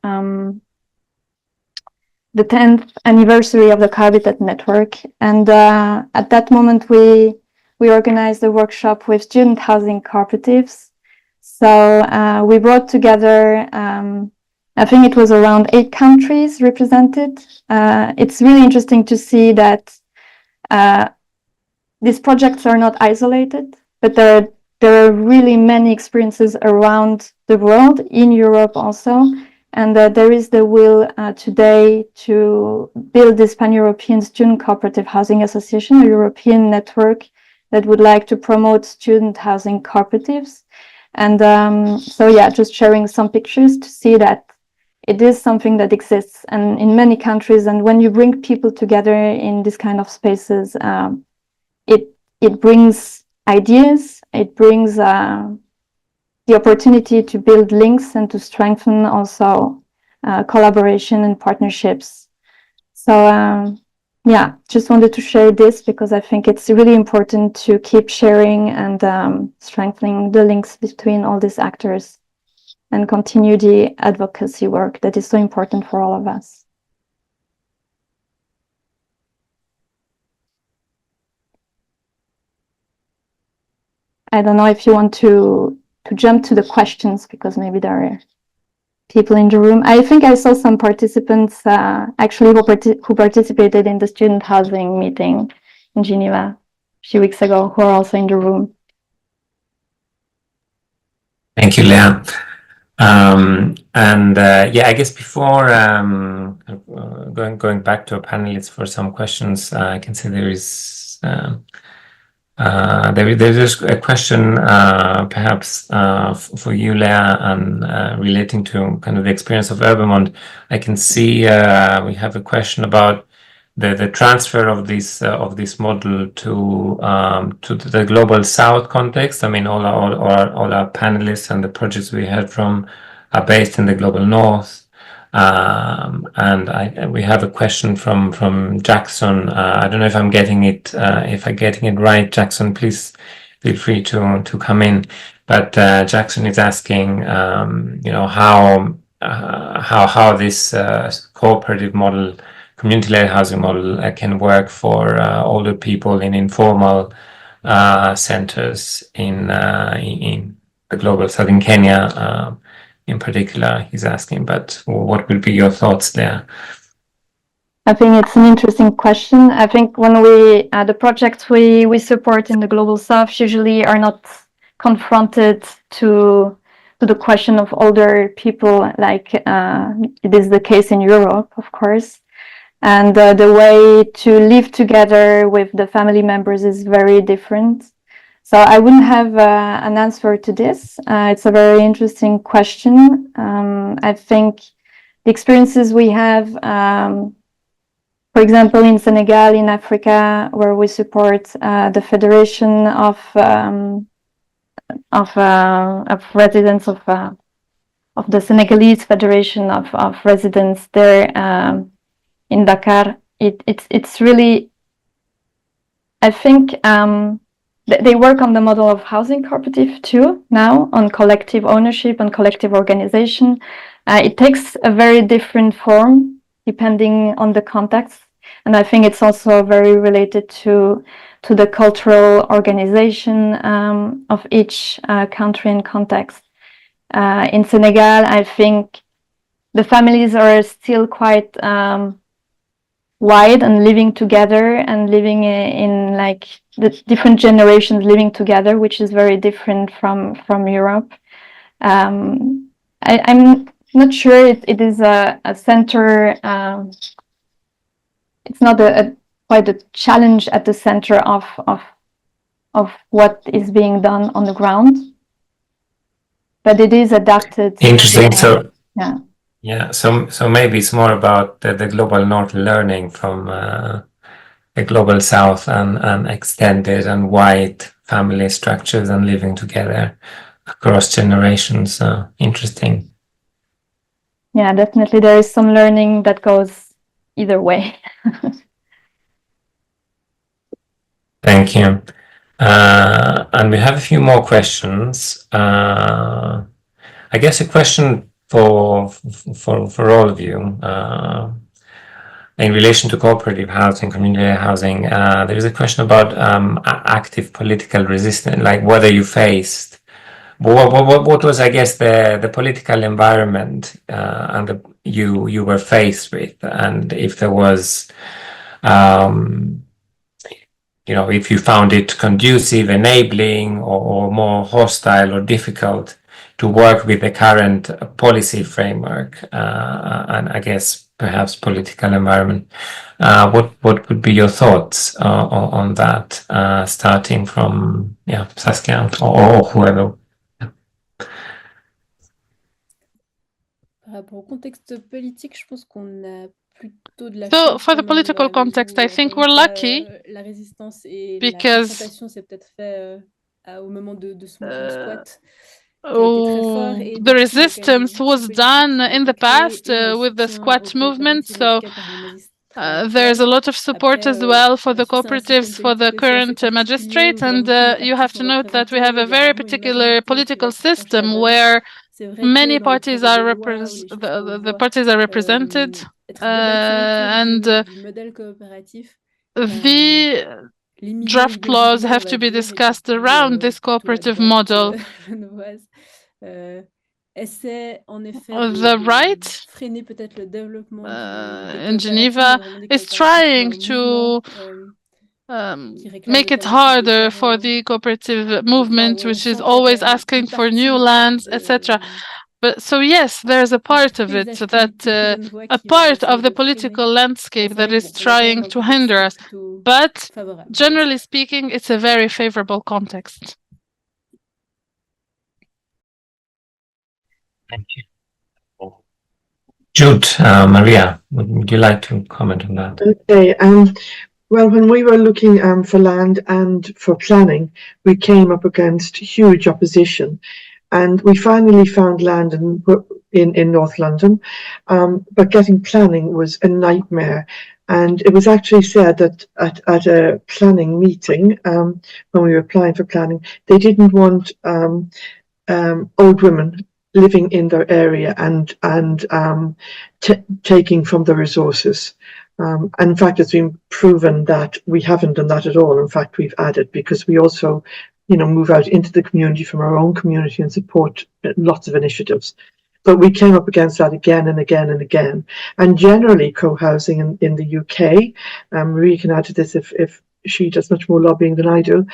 the 10th anniversary of the Co-Habitat Network. And at that moment, we organized a workshop with student housing cooperatives. So we brought together, I think it was around 8 countries represented. It's really interesting to see that these projects are not isolated, but there are really many experiences around the world, in Europe also. And there is the will today to build this pan-European student cooperative housing association, a European network that would like to promote student housing cooperatives. And so, yeah, just sharing some pictures to see that it is something that exists and in many countries. And when you bring people together in this kind of spaces, it brings ideas, it brings the opportunity to build links and to strengthen also collaboration and partnerships. So yeah, just wanted to share this because I think it's really important to keep sharing and strengthening the links between all these actors and continue the advocacy work that is so important for all of us. I don't know if you want to jump to the questions, because maybe there are people in the room. I think I saw some participants actually who participated in the student housing meeting in Geneva a few weeks ago, who are also in the room. Thank you, Léa. And yeah, I guess before going back to our panelists for some questions, I can see there is there's a question perhaps for you, Léa, and relating to kind of the experience of urbaMonde. I can see we have a question about the transfer of this model to the global South context. I mean, all our panelists and the projects we heard from are based in the global North. And we have a question from Jackson. I don't know if I'm getting it right, Jackson. Please feel free to come in. But Jackson is asking, how this cooperative model, community-led housing model, can work for older people in informal centers in the global South, in Kenya. In particular, he's asking, but what would be your thoughts there? I think it's an interesting question. I think when the projects we support in the Global South usually are not confronted to the question of older people like it is the case in Europe, of course. And the way to live together with the family members is very different. So I wouldn't have an answer to this. It's a very interesting question. I think the experiences we have, for example, in Senegal, in Africa, where we support the Federation of residents of the Senegalese Federation of Residents there in Dakar. It's really, I think. They work on the model of housing cooperative too now, on collective ownership and collective organization. It takes a very different form depending on the context, and I think it's also very related to the cultural organization of each country and context. In Senegal, I think the families are still quite wide and living together and living in like the different generations living together, which is very different from Europe. I'm not sure it is a center. It's not quite a challenge at the center of what is being done on the ground, but it is adapted. Interesting. So yeah. Yeah, so maybe it's more about the global North learning from the global South and extended and wide family structures and living together across generations. Interesting. Yeah, definitely there is some learning that goes either way. Thank you. And we have a few more questions. I guess a question for all of you in relation to cooperative housing, community housing. There is a question about active political resistance, like whether you faced what was, I guess, the political environment and you were faced with, and if there was if you found it conducive, enabling, or more hostile or difficult to work with the current policy framework and I guess perhaps political environment. What would be your thoughts on that, starting from Saskia or whoever? So for the political context, I think we're lucky because the resistance was done in the past with the squat movement. So there's a lot of support as well for the cooperatives, for the current magistrate. And you have to note that we have a very particular political system where many parties are the parties are represented, and the draft laws have to be discussed around this cooperative model. The right in Geneva is trying to make it harder for the cooperative movement, which is always asking for new lands, etc. But so yes, there's a part of it that a part of the political landscape that is trying to hinder us. But generally speaking, it's a very favorable context. Thank you. Jude, Maria, would you like to comment on that? Okay. Well, when we were looking for land and for planning, we came up against huge opposition, and we finally found land in North London, but getting planning was a nightmare. And it was actually said that at a planning meeting, when we were applying for planning, they didn't want old women living in their area and taking from the resources. And in fact, it's been proven that we haven't done that at all. In fact, we've added, because we also, move out into the community from our own community and support lots of initiatives. But we came up against that again and again and again. And generally, co-housing in the UK, Marie can add to this if she does much more lobbying than I do.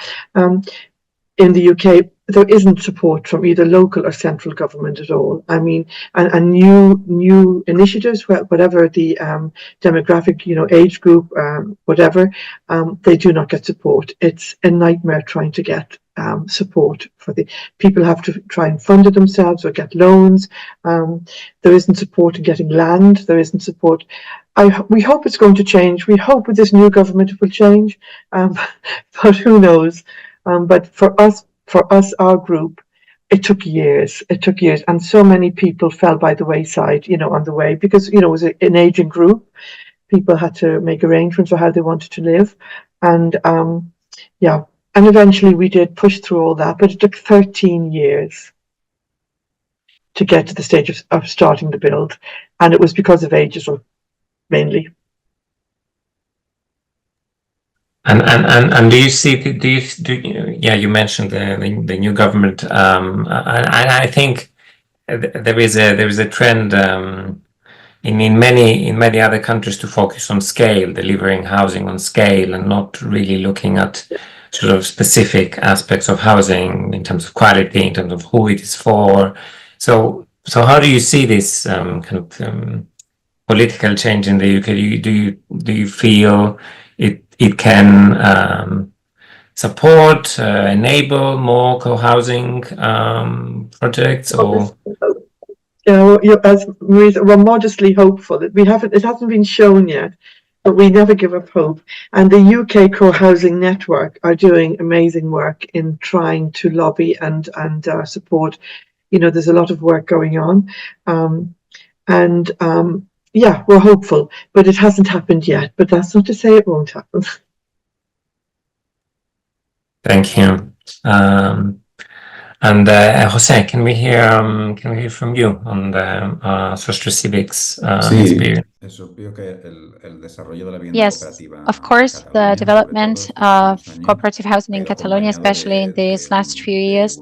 In the UK, there isn't support from either local or central government at all. I mean, and new initiatives, whatever the demographic, age group, whatever, they do not get support. It's a nightmare trying to get support for the people. Have to try and fund it themselves or get loans. There isn't support in getting land. There isn't support. We hope it's going to change. We hope with this new government it will change, but who knows? But for us, our group, it took years. It took years, and so many people fell by the wayside, on the way, because it was an aging group. People had to make arrangements for how they wanted to live, and and eventually we did push through all that, but it took 13 years to get to the stage of starting the build, and it was because of ageism, mainly. And do you see? You mentioned the new government. I think there is a trend in many other countries to focus on scale, delivering housing on scale, and not really looking at sort of specific aspects of housing in terms of quality, in terms of who it is for. So how do you see this kind of political change in the UK? Do you feel it can support, enable more co-housing projects, or? As Marisa, we're modestly hopeful. It hasn't been shown yet, but we never give up hope. And the UK Co-housing Network are doing amazing work in trying to lobby and support. There's a lot of work going on, we're hopeful, but it hasn't happened yet. But that's not to say it won't happen. Thank you. And José, can we hear from you on the Sostre Cívic's experience? Yes, of course, the development of cooperative housing in Catalonia, especially in these last few years,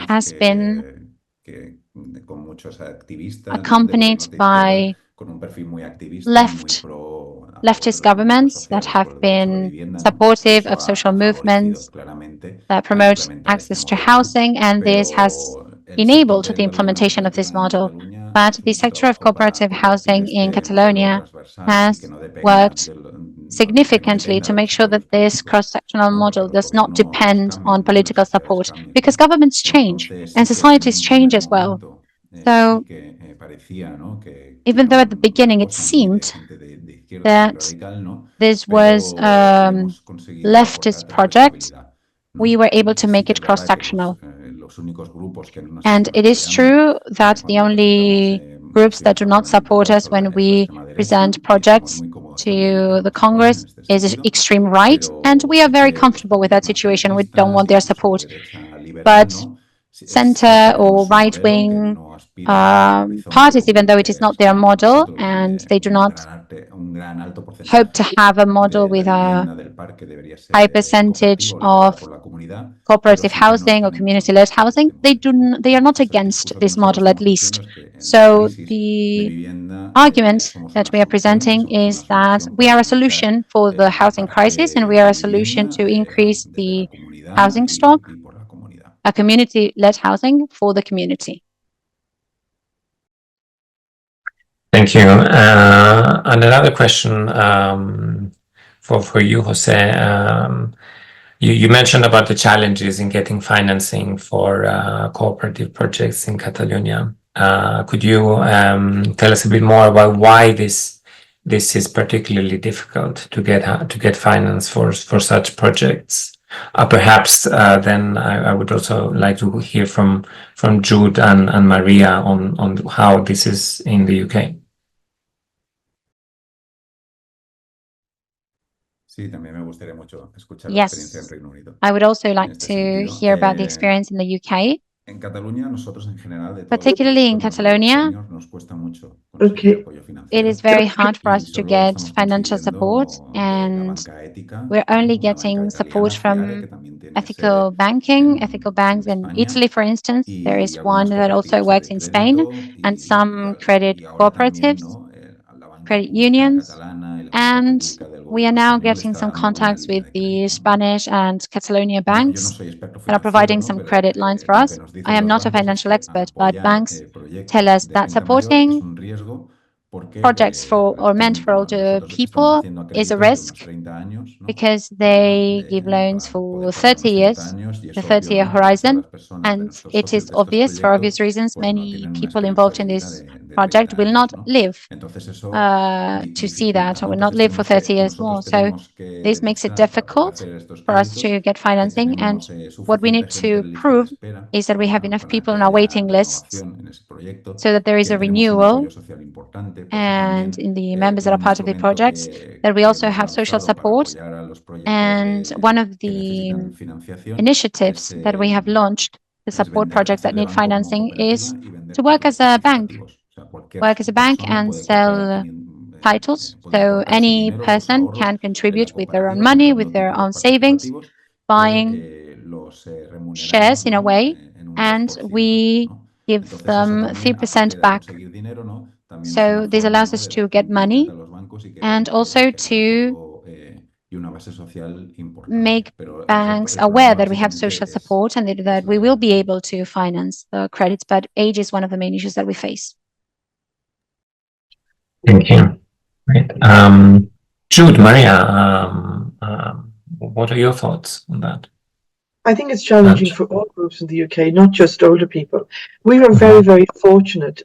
has been accompanied by leftist governments that have been supportive of social movements that promote access to housing, and this has enabled the implementation of this model. But the sector of cooperative housing in Catalonia has worked significantly to make sure that this cross-sectional model does not depend on political support, because governments change and societies change as well. So even though at the beginning it seemed that this was a leftist project, we were able to make it cross-sectional. And it is true that the only groups that do not support us when we present projects to the Congress is extreme right, and we are very comfortable with that situation. We don't want their support. But center or right-wing parties, even though it is not their model, and they do not hope to have a model with a high percentage of cooperative housing or community-led housing, they are not against this model, at least. So the argument that we are presenting is that we are a solution for the housing crisis, and we are a solution to increase the housing stock, a community-led housing for the community. Thank you. And another question for you, Jose. You mentioned about the challenges in getting financing for cooperative projects in Catalonia. Could you tell us a bit more about why this is particularly difficult to get finance for such projects? Perhaps then I would also like to hear from Jude and Maria on how this is in the UK. Yes, I would also like to hear about the experience in the UK, particularly in Catalonia. Okay. It is very hard for us to get financial support, and we're only getting support from ethical banking, ethical banks in Italy, for instance. There is one that also works in Spain, and some credit cooperatives, credit unions. And we are now getting some contacts with the Spanish and Catalonia banks that are providing some credit lines for us. I am not a financial expert, but banks tell us that supporting projects for or meant for older people is a risk because they give loans for 30 years, the 30-year horizon, and it is obvious, for obvious reasons, many people involved in this project will not live to see that, or will not live for 30 years more. So this makes it difficult for us to get financing, and what we need to prove is that we have enough people on our waiting lists so that there is a renewal, and in the members that are part of the projects, that we also have social support. And one of the initiatives that we have launched to support projects that need financing is to work as a bank and sell titles. So any person can contribute with their own money, with their own savings, buying shares in a way, and we give them 3% back. So this allows us to get money and also to make banks aware that we have social support and that we will be able to finance the credits, but age is one of the main issues that we face. Thank you. Great. Jude, Maria, what are your thoughts on that? I think it's challenging for all groups in the UK, not just older people. We are very, very fortunate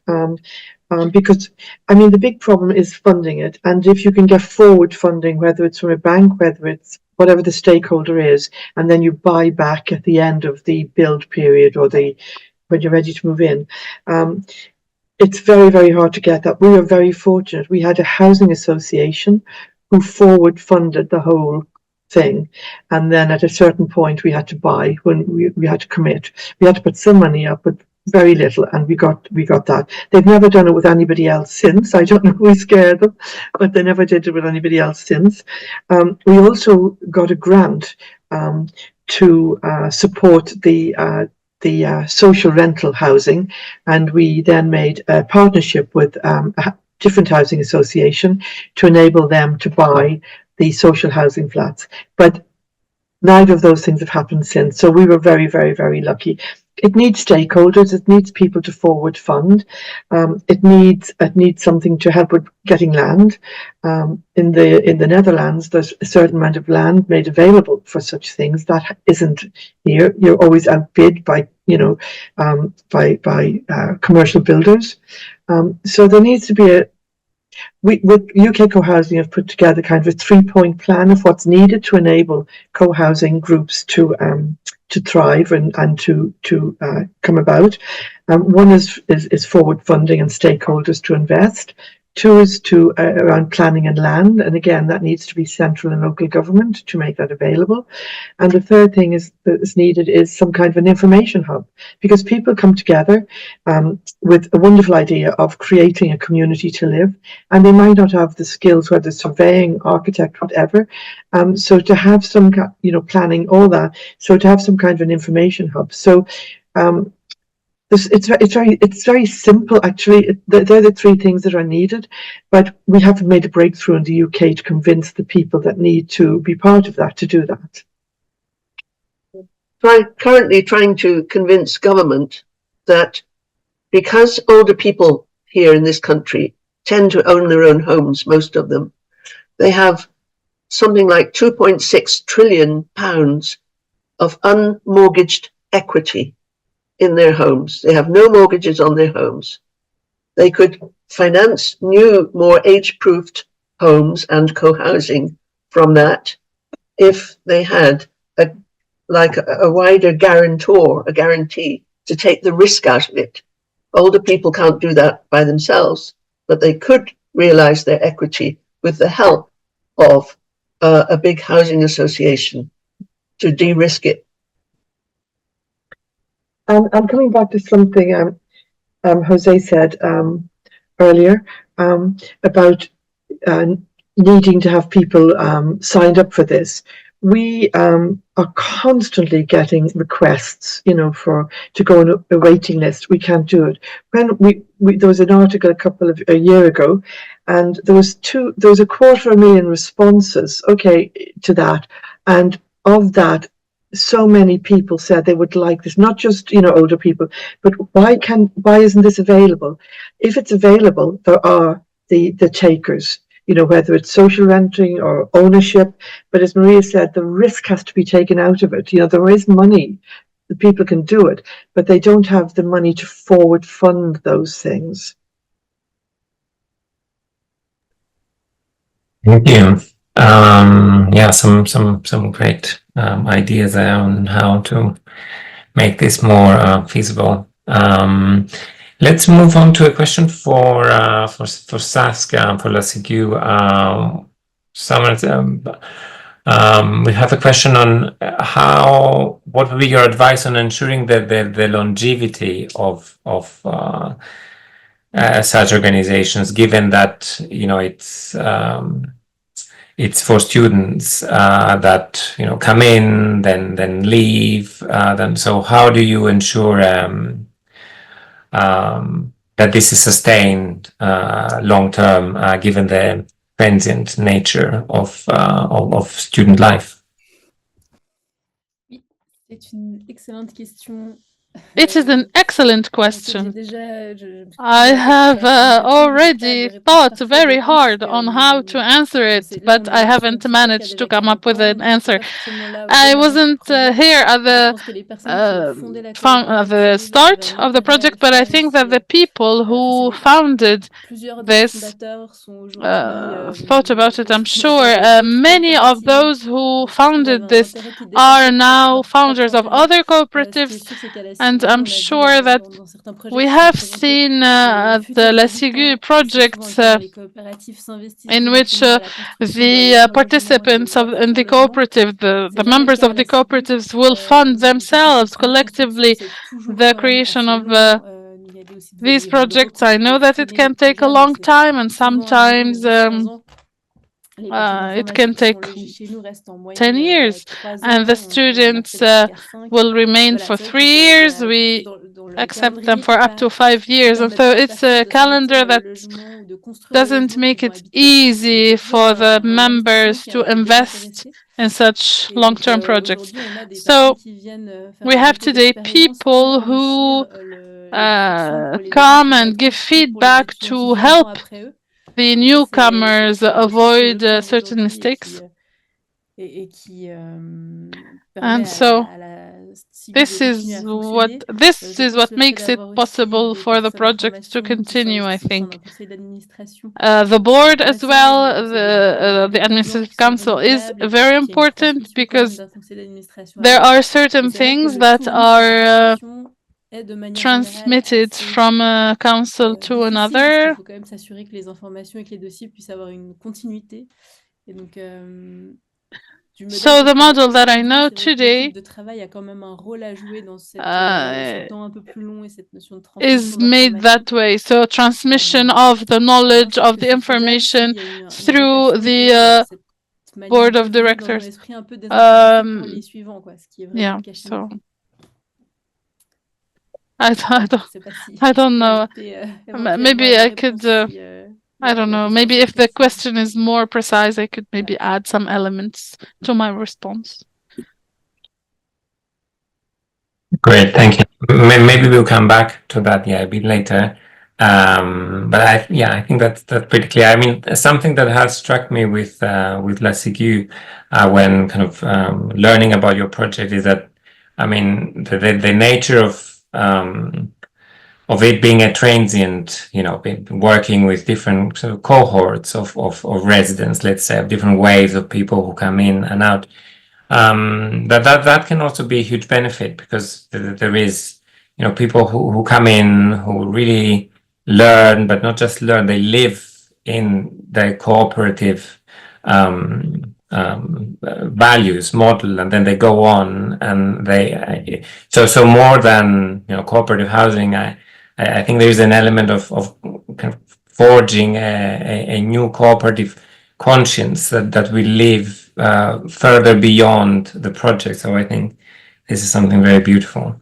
because, I mean, the big problem is funding it. And if you can get forward funding, whether it's from a bank, whether it's whatever the stakeholder is, and then you buy back at the end of the build period or when you're ready to move in, it's very, very hard to get that. We are very fortunate. We had a housing association who forward funded the whole thing, and then at a certain point we had to buy when we had to commit. We had to put some money up, but very little, and we got that. They've never done it with anybody else since. I don't know who scared them, but they never did it with anybody else since. We also got a grant to support the social rental housing, and we then made a partnership with a different housing association to enable them to buy the social housing flats. But neither of those things have happened since. So we were very, very, very lucky. It needs stakeholders. It needs people to forward fund. It needs something to help with getting land. In the Netherlands, there's a certain amount of land made available for such things that isn't here. You're always outbid by commercial builders. So there needs to be with UK co-housing have put together kind of a 3-point plan of what's needed to enable co-housing groups to thrive and to come about. One is forward funding and stakeholders to invest. 2 is to around planning and land, and again that needs to be central and local government to make that available. And the third thing that is needed is some kind of an information hub, because people come together with a wonderful idea of creating a community to live, and they might not have the skills, whether surveying, architect, whatever. So to have some planning, all that, so to have some kind of an information hub. So it's very simple, actually. They're the 3 things that are needed, but we haven't made a breakthrough in the UK to convince the people that need to be part of that to do that. I'm currently trying to convince government that because older people here in this country tend to own their own homes, most of them. They have something like £2.6 trillion of unmortgaged equity in their homes. They have no mortgages on their homes. They could finance new, more age-proofed homes and co-housing from that if they had a wider guarantor, a guarantee to take the risk out of it. Older people can't do that by themselves, but they could realize their equity with the help of a big housing association to de-risk it. I'm coming back to something Jose said earlier about needing to have people signed up for this. We are constantly getting requests, you know, to go on a waiting list. We can't do it. When there was an article a year ago, and there was 250,000 responses, okay, to that, and of that, so many people said they would like this, not just, you know, older people, but why isn't this available? If it's available, there are the takers, you know, whether it's social renting or ownership. But as Maria said, the risk has to be taken out of it. You know, there is money, the people can do it, but they don't have the money to forward fund those things. Thank you. Yeah, some great ideas there on how to make this more feasible. Let's move on to a question for Saskia, for La Ciguë. We have a question on what would be your advice on ensuring that the longevity of such organizations, given that, you know, it's for students that, you know, come in, then leave. So how do you ensure that this is sustained long term, given the transient nature of student life? It is an excellent question. I have already thought very hard on how to answer it, but I haven't managed to come up with an answer. I wasn't here at the start of the project, but I think that the people who founded this thought about it, I'm sure. Many of those who founded this are now founders of other cooperatives, and I'm sure that we have seen the La Ciguë projects in which the participants in the cooperative, the members of the cooperatives, will fund themselves collectively the creation of these projects. I know that it can take a long time, and sometimes it can take 10 years, and the students will remain for 3 years. We accept them for up to 5 years, and so it's a calendar that doesn't make it easy for the members to invest in such long-term projects. So we have today people who come and give feedback to help the newcomers avoid certain mistakes. And so this is what makes it possible for the project to continue, I think. The board as well, the administrative council is very important, because there are certain things that are transmitted from a council to another. So the model that I know today is made that way. So transmission of the knowledge, of the information through the board of directors. Yeah, so I don't know. Maybe I could, I don't know. Maybe if the question is more precise, I could maybe add some elements to my response. Great, thank you. Maybe we'll come back to that, yeah, a bit later. But I think that's pretty clear. I mean, something that has struck me with La Ciguë when kind of learning about your project is that, I mean, the nature of it being a transient, working with different sort of cohorts of residents, let's say, of different waves of people who come in and out. That can also be a huge benefit, because there is, people who come in who really learn, but not just learn, they live in the cooperative values model, and then they go on and they so more than cooperative housing, I think there is an element of kind of forging a new cooperative conscience that will live further beyond the project. So I think this is something very beautiful.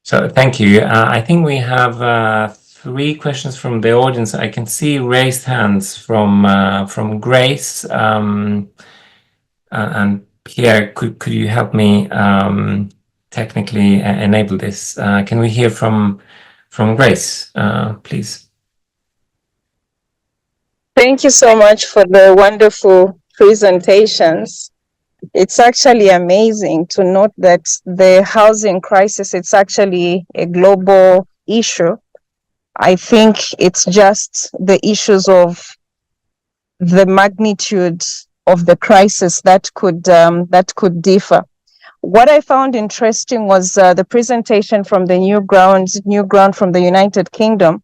So thank you. I think we have 3 questions from the audience. I can see raised hands from Grace and Pierre. Could you help me technically enable this? Can we hear from Grace, please? Thank you so much for the wonderful presentations. It's actually amazing to note that the housing crisis, it's actually a global issue. I think it's just the issues of the magnitude of the crisis that could differ. What I found interesting was the presentation from the New Ground from the United Kingdom,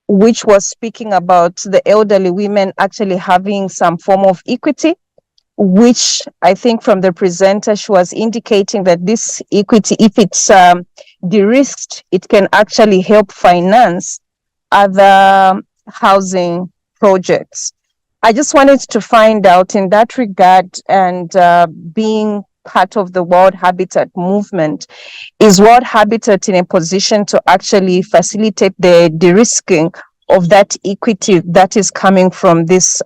which was speaking about the elderly women actually having some form of equity, which I think from the presenter, she was indicating that this equity, if it's de-risked, it can actually help finance other housing projects. I just wanted to find out in that regard, and being part of the World Habitat movement, is World Habitat in a position to actually facilitate the de-risking of that equity that is coming from this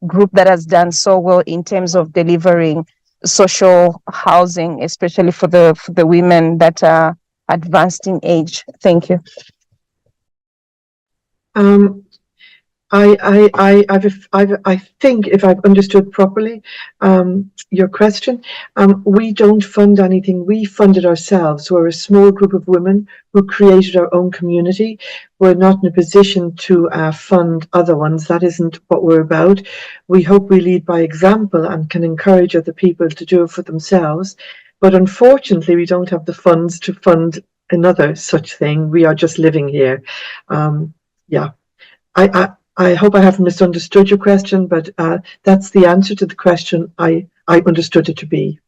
group that has done so well in terms of delivering social housing, especially for the women that are advanced in age? Thank you. I think if I've understood properly your question, we don't fund anything. We fund it ourselves. We're a small group of women who created our own community. We're not in a position to fund other ones. That isn't what we're about. We hope we lead by example and can encourage other people to do it for themselves. But unfortunately, we don't have the funds to fund another such thing. We are just living here. Yeah. I hope I haven't misunderstood your question, but that's the answer to the question I understood it to be.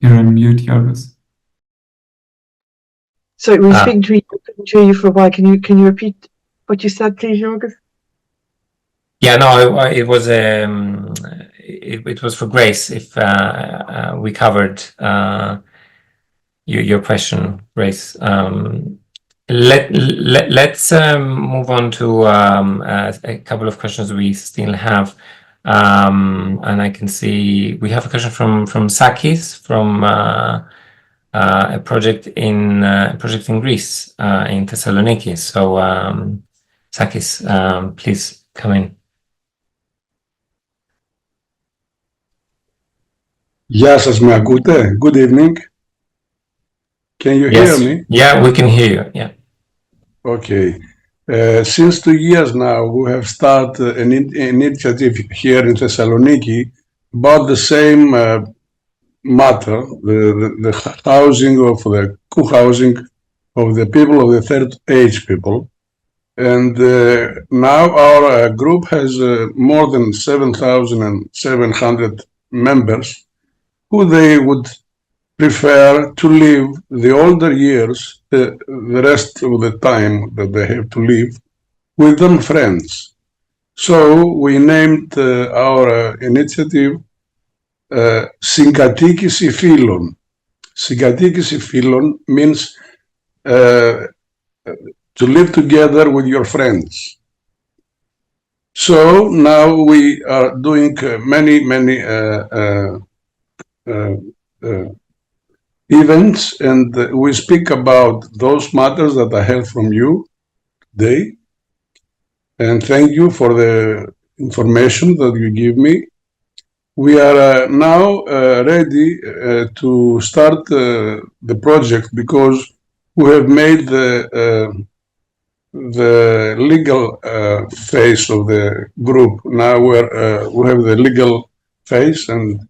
You're on mute, Jorgos. Sorry, we were speaking to you. I couldn't hear you for a while. Can you repeat what you said, please, Jorgos? Yeah, no, it was it was for Grace. If we covered your question, Grace. Let's move on to a couple of questions we still have, and I can see we have a question from Sakis from a project in Greece, in Thessaloniki. So Sakis, please come in. Γεια σας, με ακούτε? Good evening. Can you hear me? Yeah, we can hear you. Yeah. Okay. Since 2 years now, we have started an initiative here in Thessaloniki about the same matter, the housing of the co-housing of the people of the third age people. And now our group has more than 7,700 members who they would prefer to live the older years, the rest of the time that they have to live, with them friends. So we named our initiative Συγκατοίκηση φίλων. Συγκατοίκηση φίλων means to live together with your friends. So now we are doing many events, and we speak about those matters that I heard from you today. And thank you for the information that you give me. We are now ready to start the project, because we have made the legal phase of the group. Now we have the legal phase, and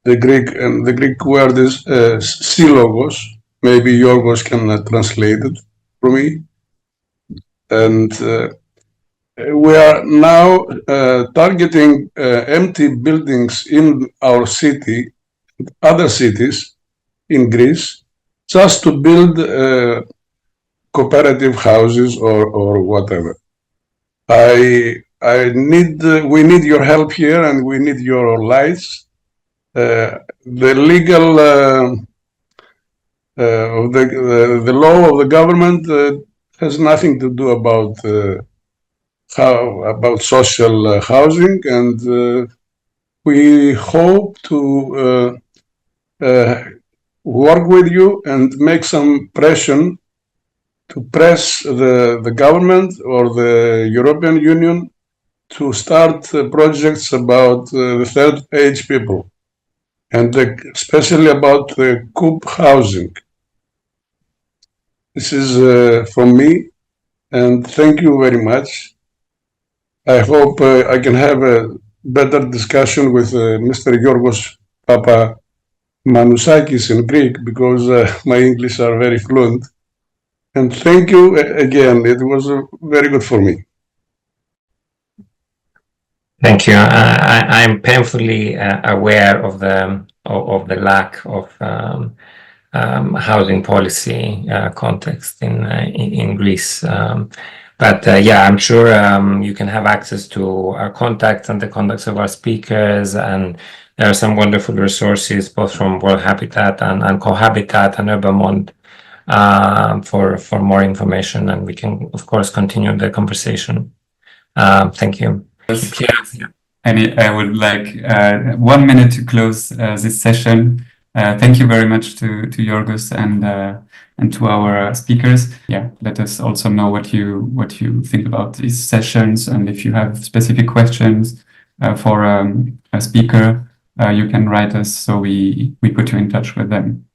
the Greek word is silogos. Maybe Yorgos can translate it for me. And we are now targeting empty buildings in our city, other cities in Greece, just to build cooperative houses or whatever. We need your help here, and we need your lights. The legal the law of the government has nothing to do about social housing, and we hope to work with you and make some pressure to press the government or the European Union to start projects about the third age people, and especially about the COOP housing. This is from me, and thank you very much. I hope I can have a better discussion with Mr. Yorgos Papamanousakis in Greek, because my English are very fluent. And thank you again. It was very good for me. Thank you. I'm painfully aware of the lack of housing policy context in Greece. But yeah, I'm sure you can have access to our contacts and the contacts of our speakers, and there are some wonderful resources both from World Habitat and Cohabitat and urbaMonde for more information, and we can of course continue the conversation. Thank you. I would like 1 minute to close this session. Thank you very much to Yorgos and to our speakers. Yeah, let us also know what you think about these sessions, and if you have specific questions for a speaker, you can write us so we put you in touch with them.